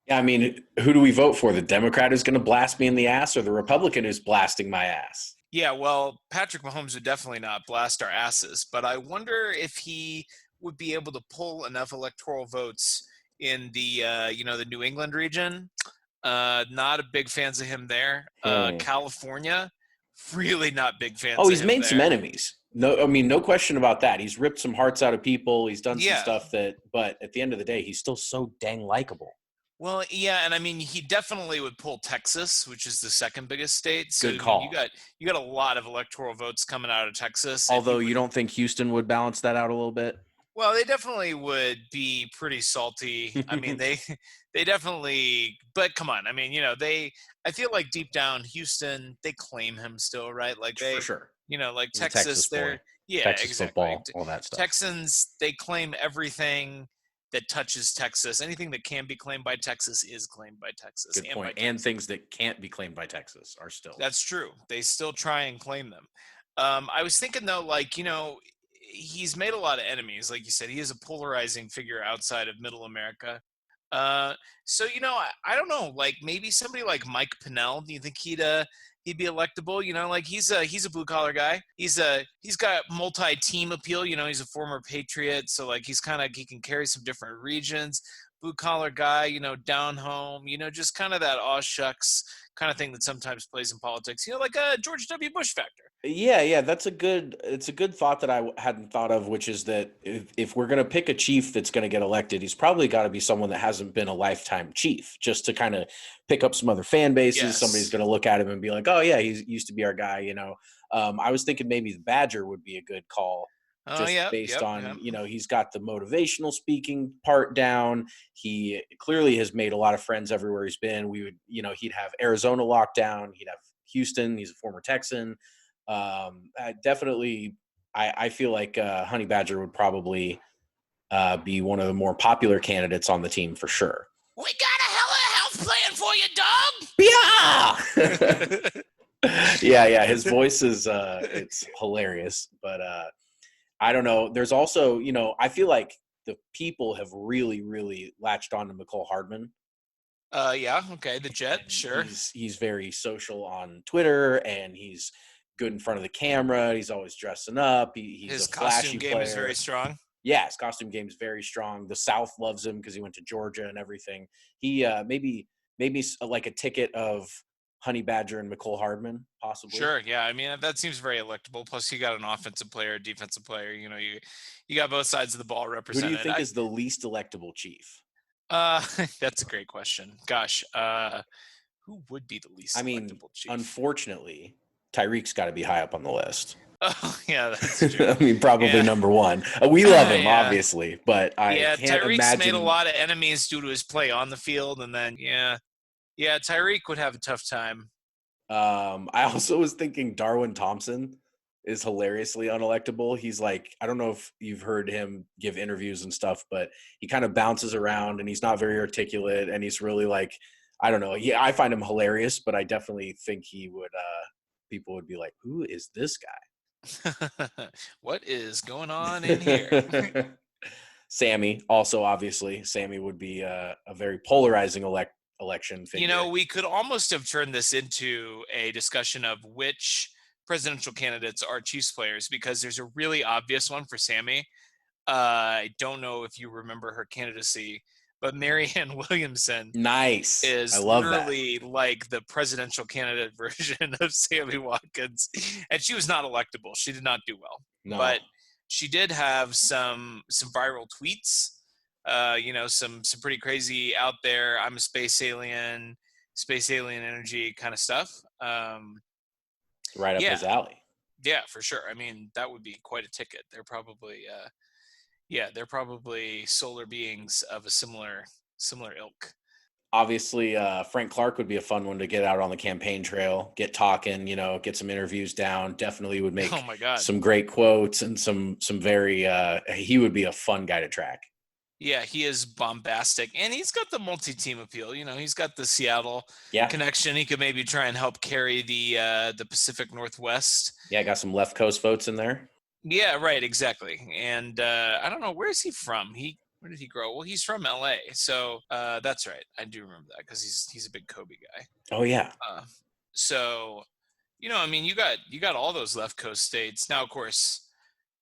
Yeah, I mean, who do we vote for? The Democrat who's going to blast me in the ass, or the Republican who's blasting my ass? Yeah, well, Patrick Mahomes would definitely not blast our asses, but I wonder if he would be able to pull enough electoral votes in the the New England region. Not a big fans of him there. Hmm. California, really not big Oh, fans of he's him made some there. enemies. No, I mean, no question about that. He's ripped some hearts out of people. He's done some Yeah. stuff but at the end of the day, he's still so dang likable. Well, yeah, and I mean he definitely would pull Texas, which is the second biggest state. So Good I mean you call. got you got a lot of electoral votes coming out of Texas if Although you you would. don't think Houston would balance that out a little bit? Well, they definitely would be pretty salty. I mean, they they definitely, but come on. I mean, I feel like deep down Houston, they claim him still, right? Like For sure. like He's a Texas Texas, boy. they're yeah, Texas exactly. football, all that stuff. Texans, they claim everything that touches Texas. Anything that can be claimed by Texas is claimed by Texas Good and by point. And Texans. things that can't be claimed by Texas are still. That's true. They still try and claim them. I was thinking though, like he's made a lot of enemies. Like you said, he is a polarizing figure outside of Middle America. Uh, so I don't know. Like maybe somebody like Mike Pennell. Do you think he'd be electable? Like he's a blue collar guy. He's got multi team appeal. He's a former Patriot, so like he can carry some different regions. Blue collar guy, down home. Just kind of that aw shucks kind of thing that sometimes plays in politics. Like a George W. Bush factor. Yeah, it's a good thought that hadn't thought of, which is that if we're going to pick a chief that's going to get elected, he's probably got to be someone that hasn't been a lifetime chief, just to kind of pick up some other fan bases. Somebody's Yes. going to look at him and be like, oh yeah, he used to be our guy. I was thinking maybe the Badger would be a good call, Oh, just yeah, based yep, yep. on, he's got the motivational speaking part down. He clearly has made a lot of friends everywhere he's been. We would, he'd have Arizona locked down. He'd have Houston. He's a former Texan. Definitely, I feel like Honey Badger would probably be one of the more popular candidates on the team for sure. We got a hell of a health plan for you, dog. Yeah, yeah. His voice is it's hilarious, but I don't know. There's also, I feel like the people have really, really latched on to McCole Hardman. Yeah, okay, the Jet, And sure. he's very social on Twitter, and he's good in front of the camera. He's always dressing up. He's a His costume flashy game is very player. strong. Yeah, his costume game is very strong. The South loves him because he went to Georgia and everything. He maybe like a ticket of Honey Badger and McCole Hardman, possibly. Sure, yeah. I mean, that seems very electable. Plus, you got an offensive player, defensive player. You got both sides of the ball Who do you represented. think is the least electable chief? Uh, that's a great question. Gosh, who would be the I least mean, electable chief? unfortunately, Tyreek's got to be high up on the list. Oh, yeah, that's true. I mean, probably Yeah, number one. We love him, yeah. obviously, but I Yeah, can't Tyreek's made a imagine. lot of enemies due to his play on the field, and then yeah, Tyreek would have a tough time. I also was thinking Darwin Thompson is hilariously unelectable. He's like, I don't know if you've heard him give interviews and stuff, but he kind of bounces around and he's not very articulate, and he's really like, I don't know. Yeah, I find him hilarious, but I definitely think he would. People would be like, "Who is this What is going on in here? guy?" Sammy, also obviously, Sammy would be a very polarizing election figure. We could almost have turned this into a discussion of which presidential candidates are Chiefs players because there's a really obvious one for Sammy. I don't know if you remember her candidacy, but Marianne Williamson Nice, I is love that. literally like the presidential candidate version of Sammy Watkins, and she was not electable. She did not do well, No, but she did have some viral tweets. Some pretty crazy out there. I'm a space alien energy kind of stuff. right up Yeah, his alley. yeah, for sure. I mean, that would be quite a ticket. They're probably solar beings of a similar ilk. Obviously, Frank Clark would be a fun one to get out on the campaign trail, get talking, get some interviews down. Definitely would Oh make my God. some great quotes and some very. He would be a fun guy to track. Yeah, he is bombastic, and he's got the multi-team appeal. He's got the Seattle Yeah, connection. He could maybe try and help carry the Pacific Northwest. yeah, got some left coast votes in there. Yeah, right, exactly. And I don't know, where is he from? Where did he grow? Well, he's from LA, so that's right. I do remember that because he's a big Kobe guy. Oh yeah. Uh, so I mean, you got all those left coast states. Now, of course,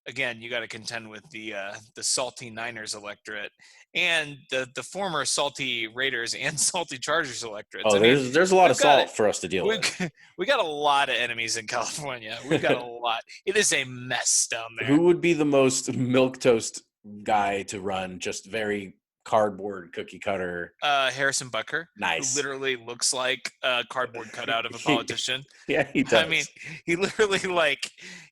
again, you got to contend with the salty Niners electorate and the former salty Raiders and salty Chargers electorates. Oh, I mean, there's a lot of we've got it. salt for us to deal We've with. we got a lot of enemies in California. We've got a lot. It is a mess down there. Who would be the most milk toast guy to run? Just very cardboard cookie cutter. Harrison Butker, who Nice. literally looks like a cardboard cutout of a politician. Yeah, he I mean, does. he literally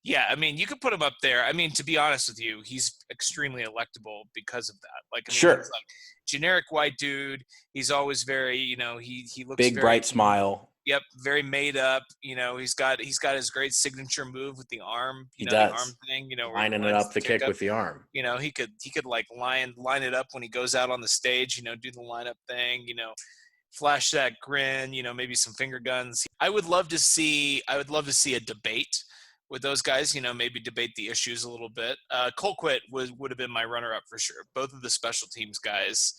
yeah, I mean, you could put him up there. I mean, to be honest with you, he's extremely electable because of that. Like, I mean, he's Sure. like generic white dude. He's always very, he looks Big very, bright smile. yep, very made up. He's got his great signature move with the arm, He the arm does. thing, where he Lining it lines up the the kick kick up. with the arm. He could like line it up when he goes out on the stage, do the lineup thing, flash that grin, maybe some finger guns. I would love to see a debate with those guys, maybe debate the issues a little bit. Colquitt would have been my runner up for sure. Both of the special teams guys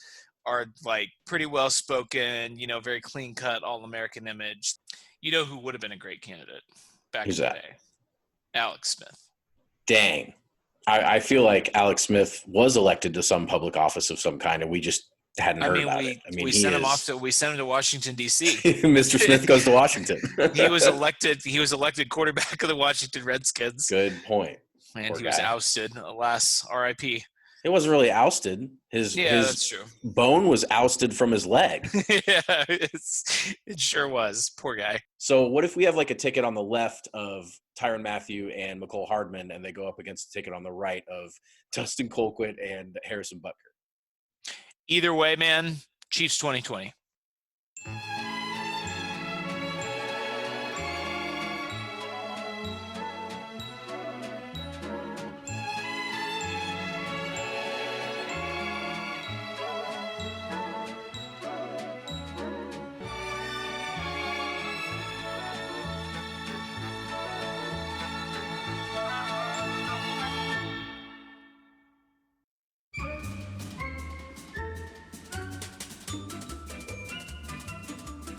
are like pretty well spoken, very clean cut, all American image. Who would have been a great candidate back Who's in the that? day? Alex Smith. Dang. I feel like Alex Smith was elected to some public office of some kind, and we just hadn't I heard mean, about it. we I mean, we he sent him off is to we sent him to Washington D.C. Mr. Smith goes to Washington. He was elected quarterback of the Washington Redskins, Good point. and Poor he was guy. ousted. Alas, R.I.P. It wasn't really ousted. His Yeah, his that's true. bone was ousted from his leg. Yeah, it sure was. Poor guy. So what if we have like a ticket on the left of Tyrann Mathieu and McCole Hardman, and they go up against a ticket on the right of Dustin Colquitt and Harrison Butker? Either way, man, Chiefs 2020.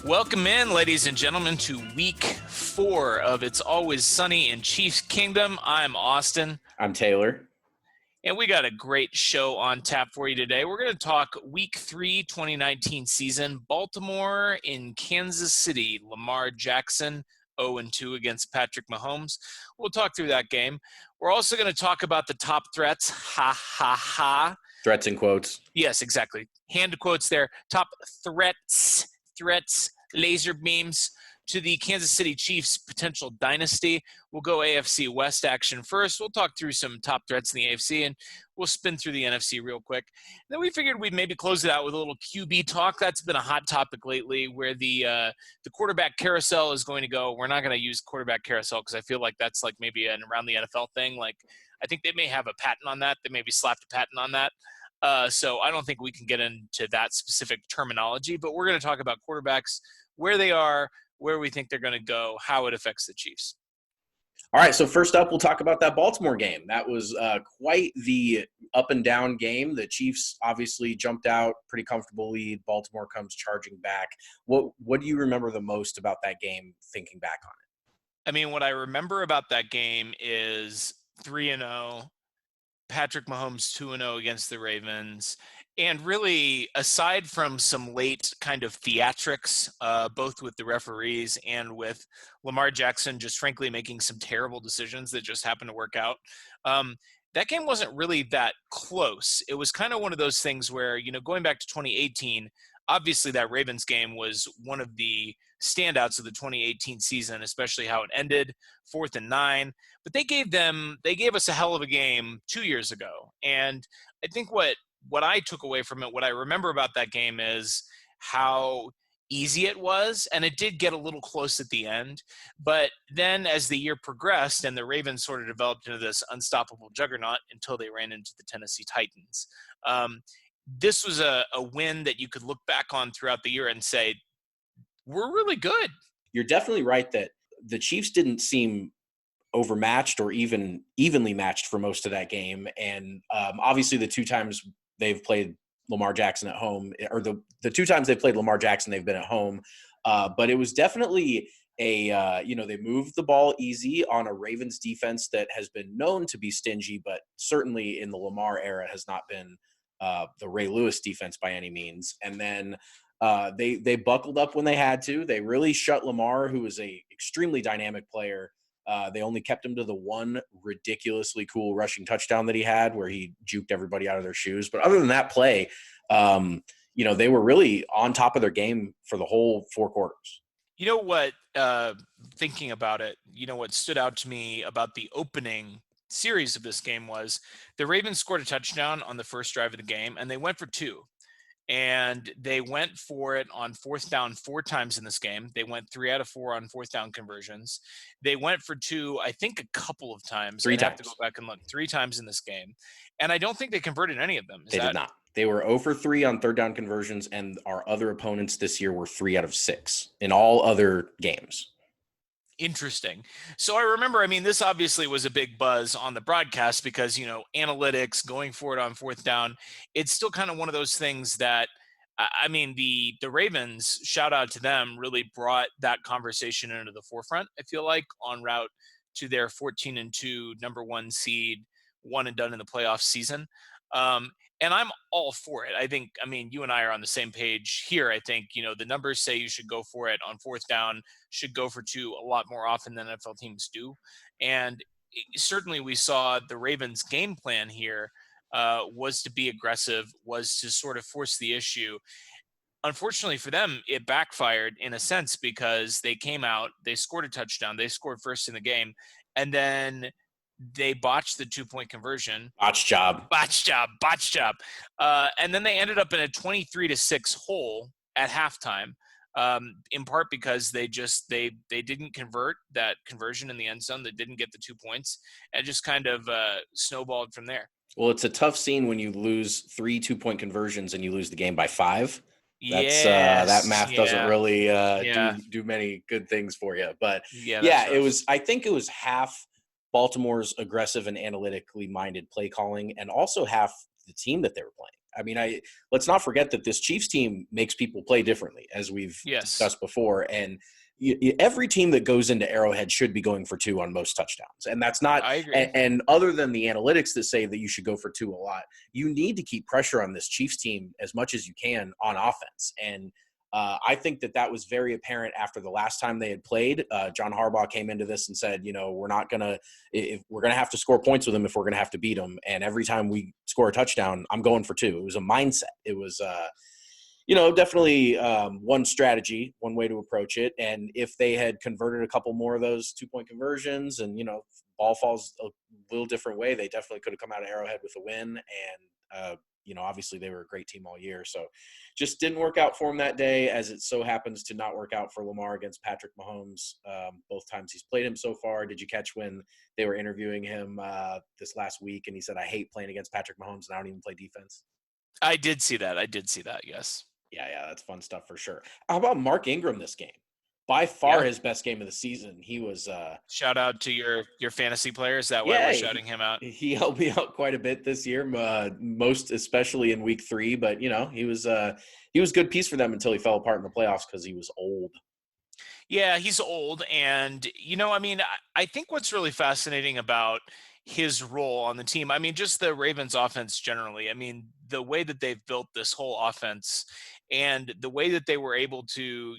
Welcome in, ladies and gentlemen, to week 4 of It's Always Sunny in Chiefs Kingdom. I'm Austin. I'm Taylor. And we got a great show on tap for you today. We're going to talk week 3, 2019 season. Baltimore in Kansas City. Lamar Jackson 0-2 against Patrick Mahomes. We'll talk through that game. We're also going to talk about the top threats. Ha, ha, ha. Threats in quotes. Yes, exactly. Hand quotes there. Top threats, laser beams to the Kansas City Chiefs potential dynasty. We'll go AFC West action first. We'll talk through some top threats in the AFC, and we'll spin through the NFC real quick. And then we figured we'd maybe close it out with a little QB talk. That's been a hot topic lately, where the quarterback carousel is going to go. We're not going to use quarterback carousel because I feel like that's like maybe an around the NFL thing. Like I think they may have a patent on that. They maybe slapped a patent on that. So I don't think we can get into that specific terminology, but we're going to talk about quarterbacks, where they are, where we think they're going to go, how it affects the Chiefs. All right, so first up, we'll talk about that Baltimore game. That was quite the up and down game. The Chiefs obviously jumped out, pretty comfortable lead. Baltimore comes charging back. What do you remember the most about that game, thinking back on it? I mean, what I remember about that game is 3-0. Patrick Mahomes 2-0 against the Ravens. And really, aside from some late kind of theatrics, both with the referees and with Lamar Jackson just frankly making some terrible decisions that just happened to work out, that game wasn't really that close. It was kind of one of those things where, going back to 2018, obviously that Ravens game was one of the standouts of the 2018 season, especially how it ended, 4th and 9. But they gave us a hell of a game 2 years ago. And I think what I took away from it, what I remember about that game is how easy it was, and it did get a little close at the end. But then as the year progressed and the Ravens sort of developed into this unstoppable juggernaut until they ran into the Tennessee Titans, this was a win that you could look back on throughout the year and say, we're really good. You're definitely right that the Chiefs didn't seem overmatched or even evenly matched for most of that game. And obviously the two times they've played Lamar Jackson at home, or the 2 times they played Lamar Jackson, they've been at home. But it was definitely they moved the ball easy on a Ravens defense that has been known to be stingy, but certainly in the Lamar era has not been the Ray Lewis defense by any means. And then they buckled up when they had to. They really shut Lamar, who was a extremely dynamic player. They only kept him to the one ridiculously cool rushing touchdown that he had, where he juked everybody out of their shoes. But other than that play, they were really on top of their game for the whole 4 quarters. You know what, thinking about it, what stood out to me about the opening series of this game was the Ravens scored a touchdown on the first drive of the game, and they went for two. And they went for it on fourth down 4 times in this game. They went 3 out of 4 on fourth down conversions. They went for two, I think, a couple of times. Three I'd have to go times. back and look. 3 times in this game, and I don't think they converted any of them. Is They did that not. They were 0 for 3 on third down conversions, and our other opponents this year were 3 out of 6 in all other games. interesting? So I remember, I mean, this obviously was a big buzz on the broadcast because, analytics, going for it on fourth down, it's still kind of one of those things that, I mean, the Ravens, shout out to them, really brought that conversation into the forefront, I feel like, en route to their 14-2 number one seed, one and done in the playoff season. Um, and I'm all for it. I mean, you and I are on the same page here. I think, the numbers say you should go for it on fourth down, should go for two a lot more often than NFL teams do. And certainly we saw the Ravens' game plan here was to be aggressive, was to sort of force the issue. Unfortunately for them, it backfired in a sense because they came out, they scored a touchdown, they scored first in the game, and then they botched the 2-point conversion. Botch job. Botch job. And then they ended up in a 23-6 hole at halftime, in part because they didn't convert that conversion in the end zone. They didn't get the 2 points, and just kind of snowballed from there. Well, it's a tough scene when you lose 3 2-point conversions and you lose the game by 5. That's that Yes. math doesn't Yeah. really Yeah. do many good things for you. But Yeah. That's yeah, it rough. was. I think it was half Baltimore's aggressive and analytically minded play calling, and also half the team that they were playing. I mean, let's not forget that this Chiefs team makes people play differently, as we've Yes. discussed before, and every team that goes into Arrowhead should be going for 2 on most touchdowns, and that's not. I agree. And other than the analytics that say that you should go for 2 a lot, you need to keep pressure on this Chiefs team as much as you can on offense. And I think that was very apparent after the last time they had played. John Harbaugh came into this and said, we're not going to – if we're going to have to score points with them if we're going to have to beat them. And every time we score a touchdown, I'm going for 2. It was a mindset. It was definitely one strategy, one way to approach it. And if they had converted a couple more of those 2-point conversions and, ball falls a little different way, they definitely could have come out of Arrowhead with a win. And, obviously they were a great team all year. So just didn't work out for him that day, as it so happens to not work out for Lamar against Patrick Mahomes both times he's played him so far. Did you catch when they were interviewing him this last week and he said, "I hate playing against Patrick Mahomes and I don't even play defense"? I did see that. Yes. Yeah, that's fun stuff for sure. How about Mark Ingram this game? By far Yeah. his best game of the season. He was Shout out to your fantasy players. Is that why yeah, we're shouting him out? he helped me out quite a bit this year, most especially in week 3, but he was a good piece for them until he fell apart in the playoffs because he was old. Yeah, he's old. And, I mean, I think what's really fascinating about his role on the team, I mean, just the Ravens offense generally, I mean, the way that they've built this whole offense and the way that they were able to,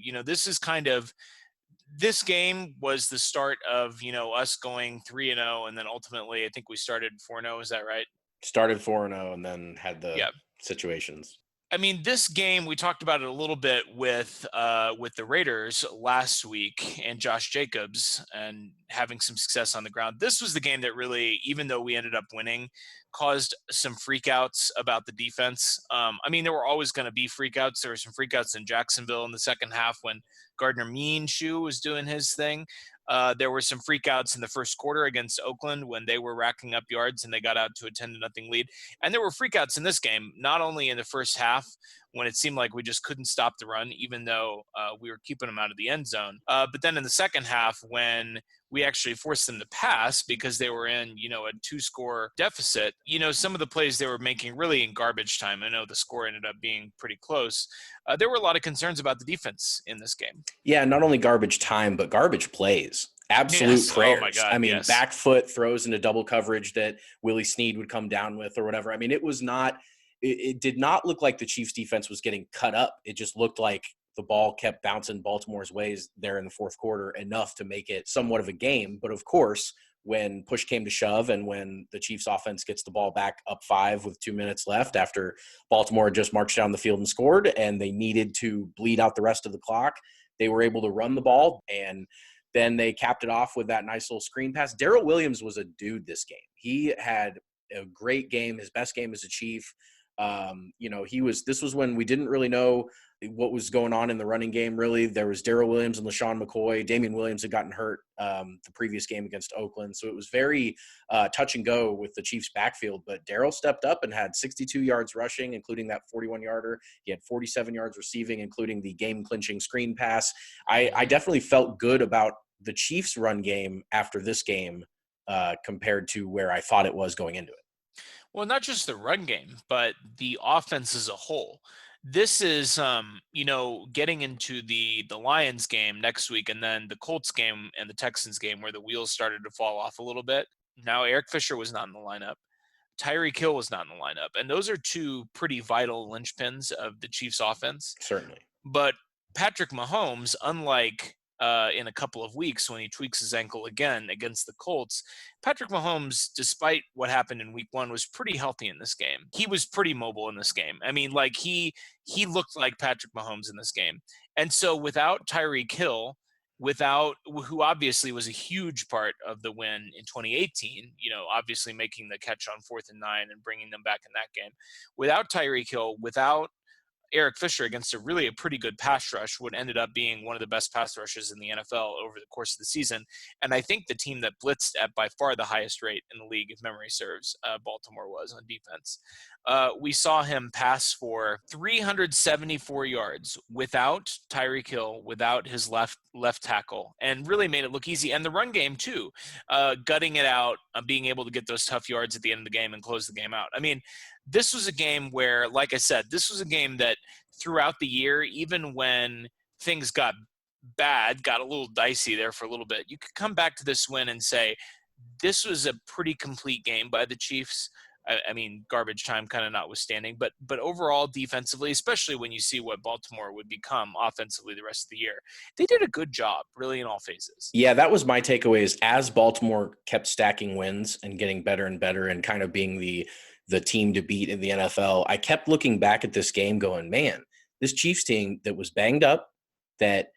this game was the start of, us going 3-0. And then ultimately, I think we started 4-0. Is that right? Started 4-0 and then had the Yeah. situations. I mean, this game, we talked about it a little bit with the Raiders last week and Josh Jacobs and having some success on the ground. This was the game that really, even though we ended up winning, caused some freakouts about the defense. I mean, there were always going to be freakouts. There were some freakouts in Jacksonville in the second half when Gardner Minshew was doing his thing. There were some freakouts in the first quarter against Oakland when they were racking up yards and they got out to a 10-0 lead. And there were freakouts in this game, not only in the first half, when it seemed like we just couldn't stop the run, even though we were keeping them out of the end zone. But then in the second half, when we actually forced them to pass because they were in, a 2-score deficit, some of the plays they were making really in garbage time. I know the score ended up being pretty close. There were a lot of concerns about the defense in this game. Yeah, not only garbage time, but garbage plays. Absolute Yes. Oh my prayers. I God. mean, Yes. back foot throws into double coverage that Willie Snead would come down with or whatever. I mean, it was not, it did not look like the Chiefs defense was getting cut up. It just looked like the ball kept bouncing Baltimore's ways there in the fourth quarter enough to make it somewhat of a game. But of course, when push came to shove and when the Chiefs offense gets the ball back up 5 with 2 minutes left after Baltimore had just marched down the field and scored and they needed to bleed out the rest of the clock, they were able to run the ball, and then they capped it off with that nice little screen pass. Darrell Williams was a dude this game. He had a great game, his best game as a Chief. This was when we didn't really know what was going on in the running game, really. There was Darrell Williams and LaShawn McCoy. Damian Williams had gotten hurt the previous game against Oakland. So it was very touch and go with the Chiefs backfield. But Darrell stepped up and had 62 yards rushing, including that 41-yarder. He had 47 yards receiving, including the game-clinching screen pass. I Mhm. definitely felt good about the Chiefs' run game after this game compared to where I thought it was going into it. Well, not just the run game, but the offense as a whole. This is, getting into the Lions game next week, and then the Colts game and the Texans game, where the wheels started to fall off a little bit. Now, Eric Fisher was not in the lineup. Tyreek Hill was not in the lineup, and those are two pretty vital linchpins of the Chiefs' offense. Certainly. But Patrick Mahomes, unlike in a couple of weeks when he tweaks his ankle again against the Colts, Patrick Mahomes, despite what happened in Week 1, was pretty healthy in this game. He was pretty mobile in this game. I mean, like he looked like Patrick Mahomes in this game. And so without Tyreek Hill, without who obviously was a huge part of the win in 2018, obviously making the catch on 4th and 9 and bringing them back in that game. Without Tyreek Hill, without Eric Fisher against a pretty good pass rush, what ended up being one of the best pass rushes in the NFL over the course of the season. And I think the team that blitzed at by far the highest rate in the league, if memory serves, Baltimore was on defense. We saw him pass for 374 yards without Tyreek Hill, without his left tackle, and really made it look easy. And the run game too, gutting it out, being able to get those tough yards at the end of the game and close the game out. I mean, this was a game where, like I said, this was a game that throughout the year, even when things got bad, got a little dicey there for a little bit, you could come back to this win and say, this was a pretty complete game by the Chiefs. I mean, garbage time kind of notwithstanding, but overall defensively, especially when you see what Baltimore would become offensively the rest of the year, they did a good job, really, in all phases. Yeah, that was my takeaway is as Baltimore kept stacking wins and getting better and better and kind of being the team to beat in the NFL, I kept looking back at this game going, man, this Chiefs team that was banged up, that,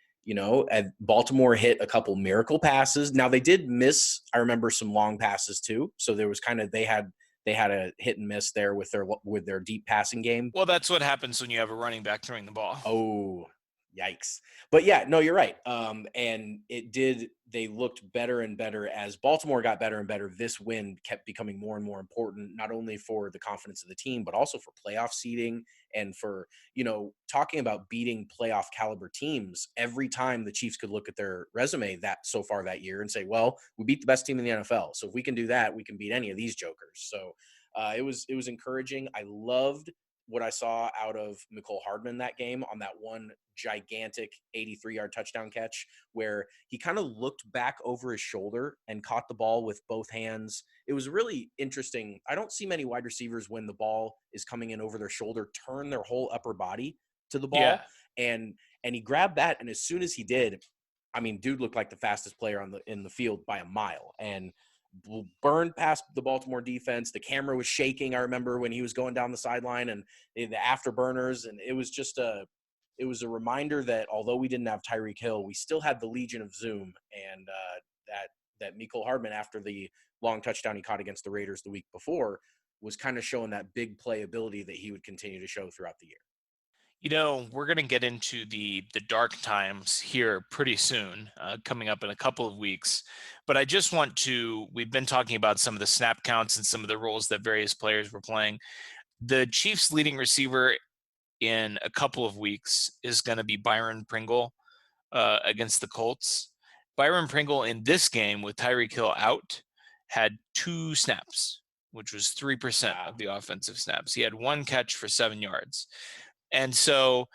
Baltimore hit a couple miracle passes. Now they did miss, I remember some long passes too. So there was kind of they had a hit and miss there with their deep passing game. Well, that's what happens when you have a running back throwing the ball. Oh, yikes. But yeah, no, you're right. And they looked better and better as Baltimore got better and better. This win kept becoming more and more important, not only for the confidence of the team, but also for playoff seeding and for, talking about beating playoff caliber teams. Every time the Chiefs could look at their resume that so far that year and say, well, we beat the best team in the NFL. So if we can do that, we can beat any of these jokers. So it was encouraging. I loved what I saw out of Mecole Hardman that game on that one gigantic 83-yard touchdown catch where he kind of looked back over his shoulder and caught the ball with both hands. It was really interesting. I don't see many wide receivers when the ball is coming in over their shoulder turn their whole upper body to the ball, Yeah. and he grabbed that, and as soon as he did, I mean, dude looked like the fastest player in the field by a mile, and burned past the Baltimore defense. The camera was shaking. I remember when he was going down the sideline and the afterburners, and it was a reminder that although we didn't have Tyreek Hill, we still had the Legion of Zoom, and that Mecole Hardman, after the long touchdown he caught against the Raiders the week before, was kind of showing that big play ability that he would continue to show throughout the year. We're going to get into the dark times here pretty soon, coming up in a couple of weeks. But I just want to. We've been talking about some of the snap counts and some of the roles that various players were playing. The Chiefs' leading receiver in a couple of weeks is going to be Byron Pringle against the Colts. Byron Pringle in this game with Tyreek Hill out had 2 snaps, which was 3% Wow. of the offensive snaps. He had 1 catch for 7 yards. And so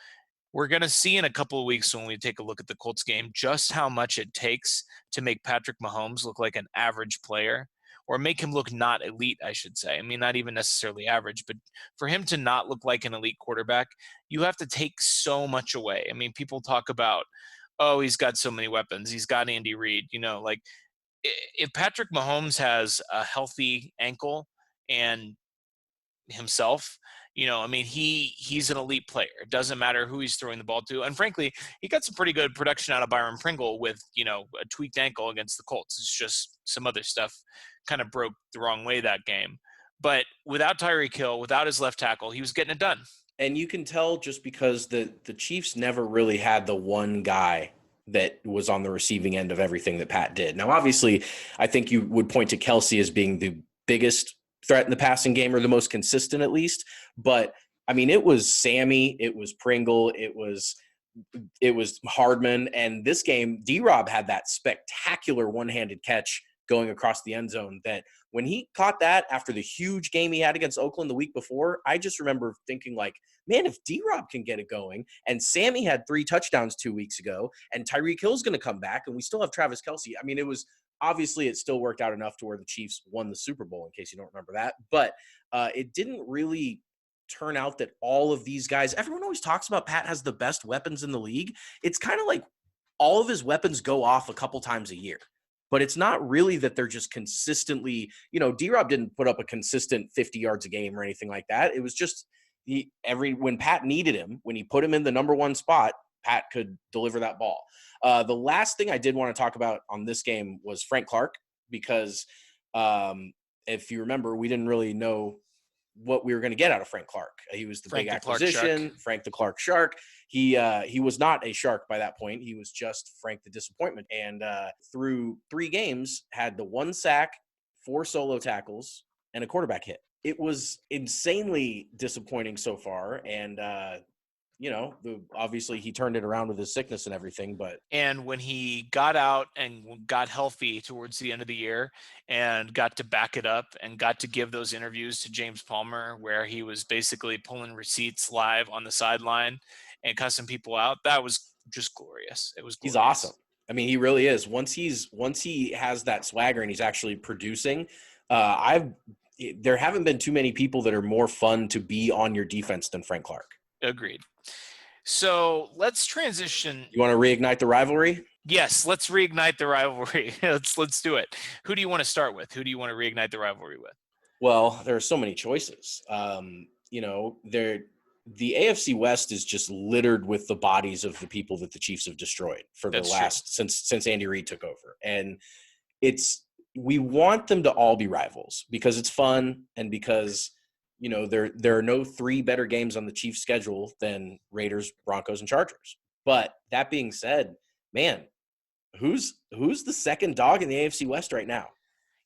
we're going to see in a couple of weeks when we take a look at the Colts game just how much it takes to make Patrick Mahomes look like an average player, or make him look not elite, I should say. I mean, not even necessarily average, but for him to not look like an elite quarterback, you have to take so much away. I mean, people talk about, oh, he's got so many weapons. He's got Andy Reid. Like if Patrick Mahomes has a healthy ankle and himself, I mean, he's an elite player. It doesn't matter who he's throwing the ball to. And frankly, he got some pretty good production out of Byron Pringle with, a tweaked ankle against the Colts. It's just some other stuff kind of broke the wrong way that game. But without Tyreek Hill, without his left tackle, he was getting it done. And you can tell just because the Chiefs never really had the one guy that was on the receiving end of everything that Pat did. Now, obviously, I think you would point to Kelsey as being the biggest threat in the passing game, or the most consistent at least. But I mean, it was Sammy, it was Pringle, it was Hardman, and this game, D-Rob had that spectacular one-handed catch going across the end zone that when he caught that after the huge game he had against Oakland the week before, I just remember thinking like, man, if D-Rob can get it going, and Sammy had 3 touchdowns 2 weeks ago, and Tyreek Hill's going to come back, and we still have Travis Kelce. I mean, it still worked out enough to where the Chiefs won the Super Bowl, in case you don't remember that. But it didn't really turn out that all of these guys, everyone always talks about Pat has the best weapons in the league. It's kind of like all of his weapons go off a couple times a year. But it's not really that they're just consistently, D-Rob didn't put up a consistent 50 yards a game or anything like that. It was just when Pat needed him, when he put him in the number one spot, Pat could deliver that ball. The last thing I did want to talk about on this game was Frank Clark, because if you remember, we didn't really know what we were going to get out of Frank Clark. He was the Frank big the Clark Shark. acquisition, Frank the Clark Shark. He was not a shark by that point. He was just Frank the Disappointment. And through 3 games, had the 1 sack, 4 solo tackles, and a quarterback hit. It was insanely disappointing so far. And obviously he turned it around with his sickness and everything, but And when he got out and got healthy towards the end of the year and got to back it up and got to give those interviews to James Palmer, where he was basically pulling receipts live on the sideline and cussing people out, that was just glorious. It was glorious. he's awesome. I mean, he really is. Once he has that swagger and he's actually producing, there haven't been too many people that are more fun to be on your defense than Frank Clark. Agreed. So let's transition. You want to reignite the rivalry? Yes, let's reignite the rivalry. Let's do it. Who do you want to start with? Who do you want to reignite the rivalry with? Well, there are so many choices. The AFC West is just littered with the bodies of the people that the Chiefs have destroyed for the last since Andy Reid took over, and we want them to all be rivals because it's fun and because there are no 3 better games on the Chiefs schedule than Raiders, Broncos, and Chargers. But that being said, man, who's the second dog in the AFC West right now?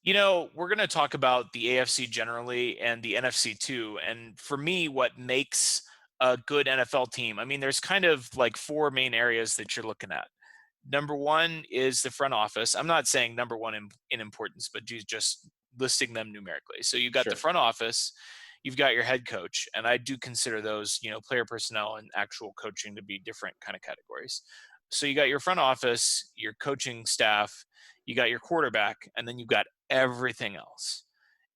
We're going to talk about the AFC generally and the NFC too. And for me, what makes a good NFL team, I mean, there's kind of like 4 main areas that you're looking at. Number 1 is the front office. I'm not saying number 1 in importance, but just listing them numerically. So you've got the front office, you've got your head coach, and I do consider those, player personnel and actual coaching to be different kind of categories. So you got your front office, your coaching staff, you got your quarterback, and then you've got everything else.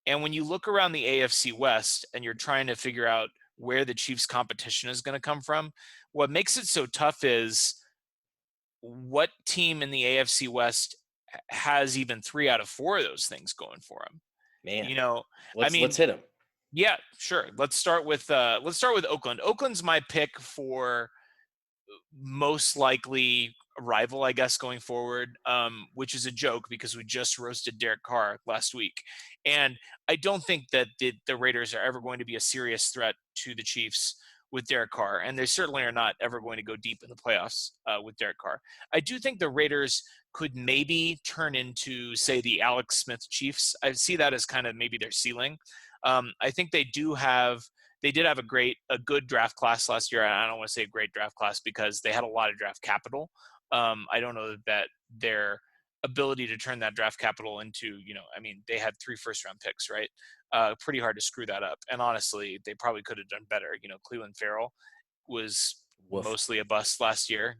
And when you look around the AFC West and you're trying to figure out where the Chiefs' competition is going to come from, what makes it so tough is what team in the AFC West has even 3 out of 4 of those things going for them? Man, let's hit them. Yeah, sure. Let's start with Oakland. Oakland's my pick for most likely rival, I guess, going forward, which is a joke because we just roasted Derek Carr last week. And I don't think that the Raiders are ever going to be a serious threat to the Chiefs with Derek Carr. And they certainly are not ever going to go deep in the playoffs with Derek Carr. I do think the Raiders could maybe turn into, say, the Alex Smith Chiefs. I see that as kind of maybe their ceiling. I think they they did have a good draft class last year. I don't want to say a great draft class because they had a lot of draft capital. I don't know that their ability to turn that draft capital into, I mean, they had 3 first round picks, right? Pretty hard to screw that up. And honestly, they probably could have done better. Cleveland Farrell was Woof. mostly a bust last year,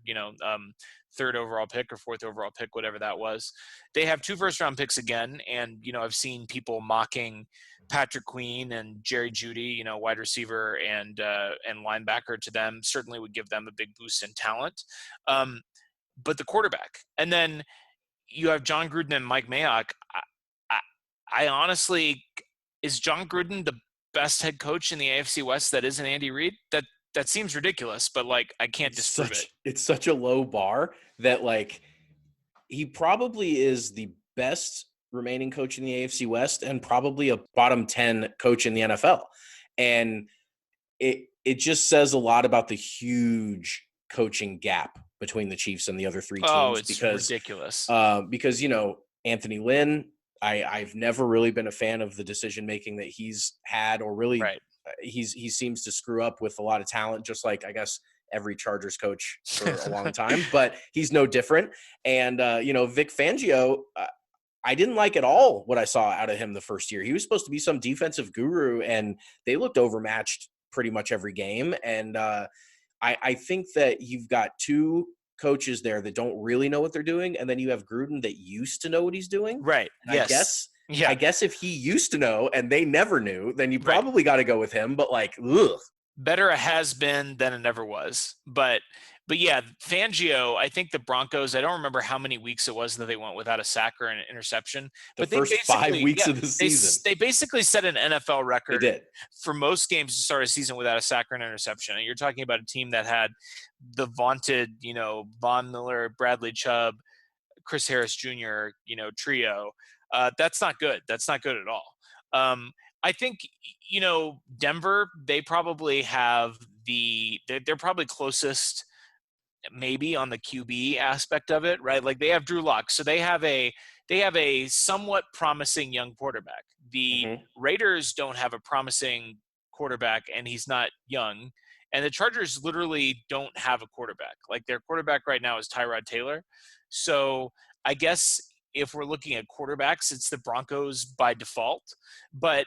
third overall pick or fourth overall pick, whatever that was. They have 2 first round picks again. And, I've seen people mocking Patrick Queen and Jerry Judy, wide receiver and linebacker to them, certainly would give them a big boost in talent. But the quarterback, and then you have John Gruden and Mike Mayock. I, I honestly, is John Gruden the best head coach in the AFC West that isn't Andy Reid? That seems ridiculous, but like I can't disprove it. It's such a low bar that like he probably is the best remaining coach in the AFC West and probably a bottom 10 coach in the NFL. And it just says a lot about the huge coaching gap between the Chiefs and the other 3 Oh, teams it's because ridiculous. Anthony Lynn, I've never really been a fan of the decision making that he's had, or really Right. He seems to screw up with a lot of talent, just like I guess every Chargers coach for a long time, but he's no different. And Vic Fangio, I didn't like at all what I saw out of him the first year. He was supposed to be some defensive guru, and they looked overmatched pretty much every game. And I think that you've got 2 coaches there that don't really know what they're doing, and then you have Gruden that used to know what he's doing. Right. And Yes. I Yeah. guess if he used to know and they never knew, then you Right. probably got to go with him. But like, ugh. Better a has been than a never was. But yeah, Fangio, I think the Broncos, I don't remember how many weeks it was that they went without a sack or an interception, The but they first 5 basically, weeks yeah, of the season, they basically set an NFL they record did. for most games to start a season without a sack or an interception. And you're talking about a team that had the vaunted, Von Miller, Bradley Chubb, Chris Harris Jr., trio. That's not good. That's not good at all. I think, Denver, they probably have they're probably closest maybe on the QB aspect of it, right? Like they have Drew Lock, so they have a somewhat promising young quarterback. The Mm-hmm. Raiders don't have a promising quarterback, and he's not young. And the Chargers literally don't have a quarterback. Like their quarterback right now is Tyrod Taylor. So I guess if we're looking at quarterbacks, it's the Broncos by default. But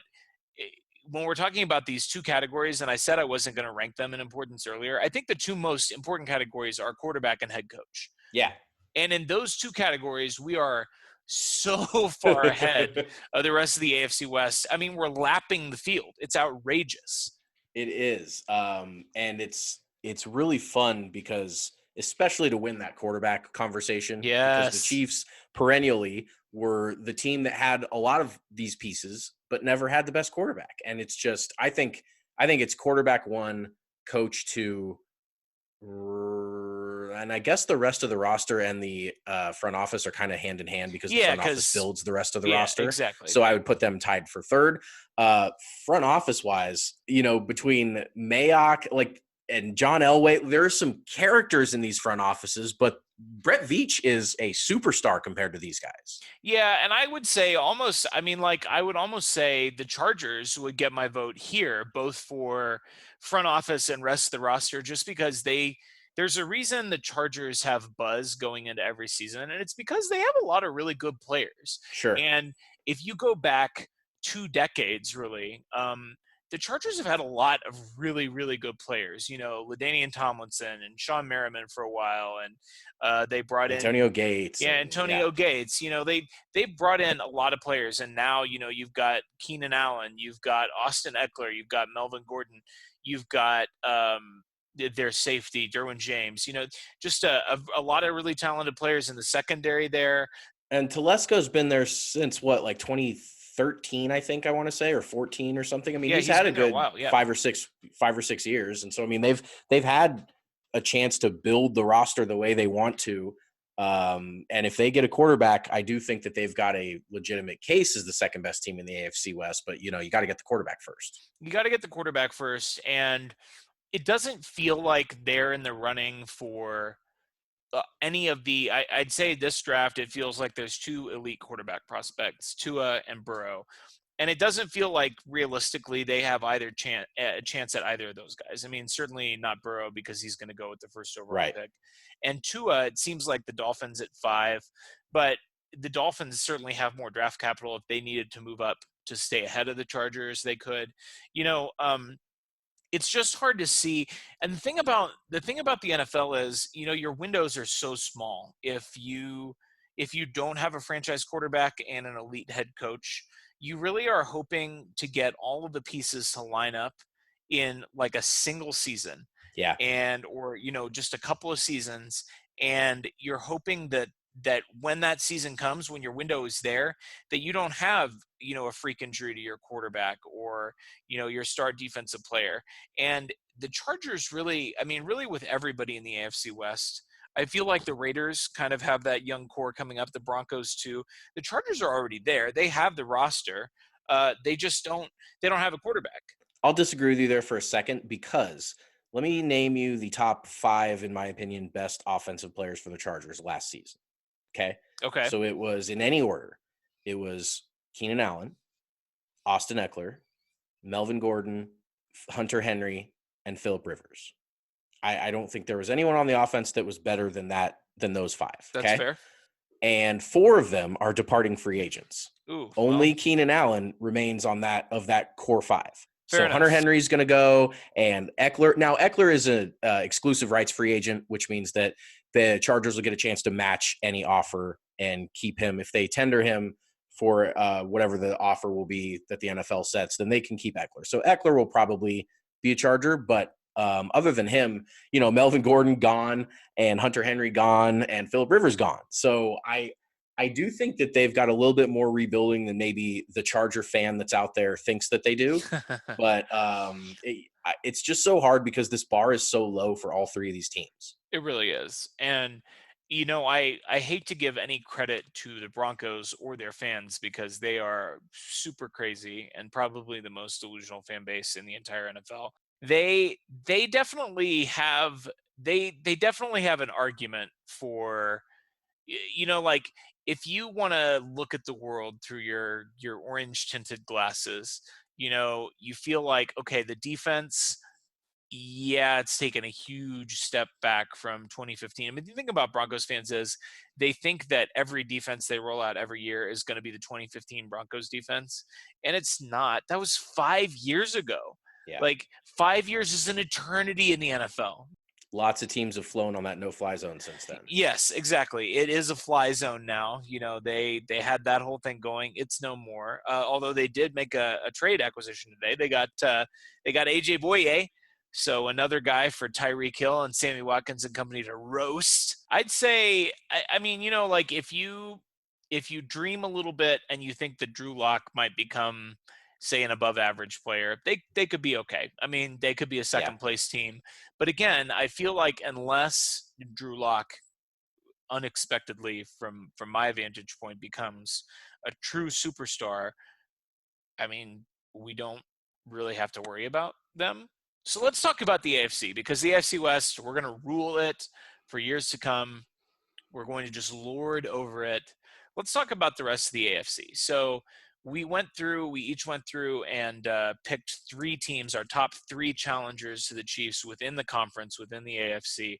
when we're talking about these 2 categories, and I said I wasn't going to rank them in importance earlier, I think the 2 most important categories are quarterback and head coach. Yeah. And in those 2 categories, we are so far ahead of the rest of the AFC West. I mean, we're lapping the field. It's outrageous. It is. And it's really fun because especially to win that quarterback conversation, because the Yes. Chiefs perennially were the team that had a lot of these pieces but never had the best quarterback. And it's just I think it's quarterback 1, coach 2, and I guess the rest of the roster and the front office are kind of hand in hand because the Yeah, front office because builds the rest of the yeah, roster. exactly. So I would put them tied for 3rd. Front office wise, between Mayock and John Elway, there are some characters in these front offices, but Brett Veach is a superstar compared to these guys. Yeah, and I would say almost, I mean, like, I would almost say the Chargers would get my vote here, both for front office and rest of the roster, just because there's a reason the Chargers have buzz going into every season, and it's because they have a lot of really good players. Sure. And if you go back 2 decades, really, the Chargers have had a lot of really, really good players. LaDainian Tomlinson and Sean Merriman for a while, and they brought in Antonio Gates. yeah, And yeah. Antonio Gates. They brought in a lot of players, and now you've got Keenan Allen, you've got Austin Eckler, you've got Melvin Gordon, you've got their safety Derwin James. Just a lot of really talented players in the secondary there. And Telesco's been there since what, like 2013, I think I want to say, or 14 or something. I mean, Yeah, he's he's had a been there a good while. Yeah. 5 or 6 years. And so, I mean, they've had a chance to build the roster the way they want to. And if they get a quarterback, I do think that they've got a legitimate case as the second best team in the AFC West, but you got to get the quarterback first. You got to get the quarterback first, and it doesn't feel like they're in the running for any of the I'd say this draft, it feels like there's 2 elite quarterback prospects, Tua and Burrow. And it doesn't feel like realistically they have either a chance at either of those guys. I mean, certainly not Burrow because he's going to go with the first overall Right. pick. And Tua, it seems like the Dolphins at 5, but the Dolphins certainly have more draft capital. If they needed to move up to stay ahead of the Chargers, they could. You know, it's just hard to see. And the thing about the NFL is, your windows are so small. If you don't have a franchise quarterback and an elite head coach, you really are hoping to get all of the pieces to line up in like a single season, Yeah. and or just a couple of seasons, and you're hoping that when that season comes, when your window is there, that you don't have a freak injury to your quarterback, or your star defensive player. And the Chargers really, I mean, really with everybody in the AFC West, I feel like the Raiders kind of have that young core coming up, the Broncos too. The Chargers are already there. They have the roster. They don't have a quarterback. I'll disagree with you there for a second because let me name you the top 5, in my opinion, best offensive players for the Chargers last season. Okay. Okay. So it was in any order. It was Keenan Allen, Austin Eckler, Melvin Gordon, Hunter Henry, and Philip Rivers. I don't think there was anyone on the offense that was better than those 5. That's Okay. fair. And 4 of them are departing free agents. Ooh, well, Only Keenan Allen remains on that of that core 5. fair So Hunter enough. Henry's going to go, and Eckler. Now Eckler is an exclusive rights free agent, which means that the Chargers will get a chance to match any offer and keep him if they tender him for whatever the offer will be that the NFL sets. Then they can keep Eckler. So Eckler will probably be a Charger, but other than him, Melvin Gordon gone, and Hunter Henry gone, and Philip Rivers gone. So I do think that they've got a little bit more rebuilding than maybe the Charger fan that's out there thinks that they do. But it's just so hard because this bar is so low for all 3 of these teams. It really is. And I hate to give any credit to the Broncos or their fans because they are super crazy and probably the most delusional fan base in the entire NFL. They they definitely have they definitely have an argument for like, if you want to look at the world through your orange tinted glasses, you feel like, okay, the defense, yeah, it's taken a huge step back from 2015. I mean, the thing about Broncos fans is they think that every defense they roll out every year is going to be the 2015 Broncos defense, and it's not. That was 5 years ago. Yeah. Like, 5 years is an eternity in the NFL. Lots of teams have flown on that no-fly zone since then. Yes, exactly. It is a fly zone now. They had that whole thing going. It's no more. Although they did make a trade acquisition today. They got AJ Boye, so another guy for Tyreek Hill and Sammy Watkins and company to roast. I'd say, I mean, like, if you dream a little bit and you think that Drew Lock might become, say, an above average player, they could be okay. I mean, they could be a Yeah. second place team. But again, I feel like unless Drew Lock unexpectedly, from my vantage point, becomes a true superstar, I mean, we don't really have to worry about them. So let's talk about the AFC, because the AFC West, we're going to rule it for years to come. We're going to just lord over it. Let's talk about the rest of the AFC. So we each went through and picked 3 teams, our top 3 challengers to the Chiefs within the conference, within the AFC.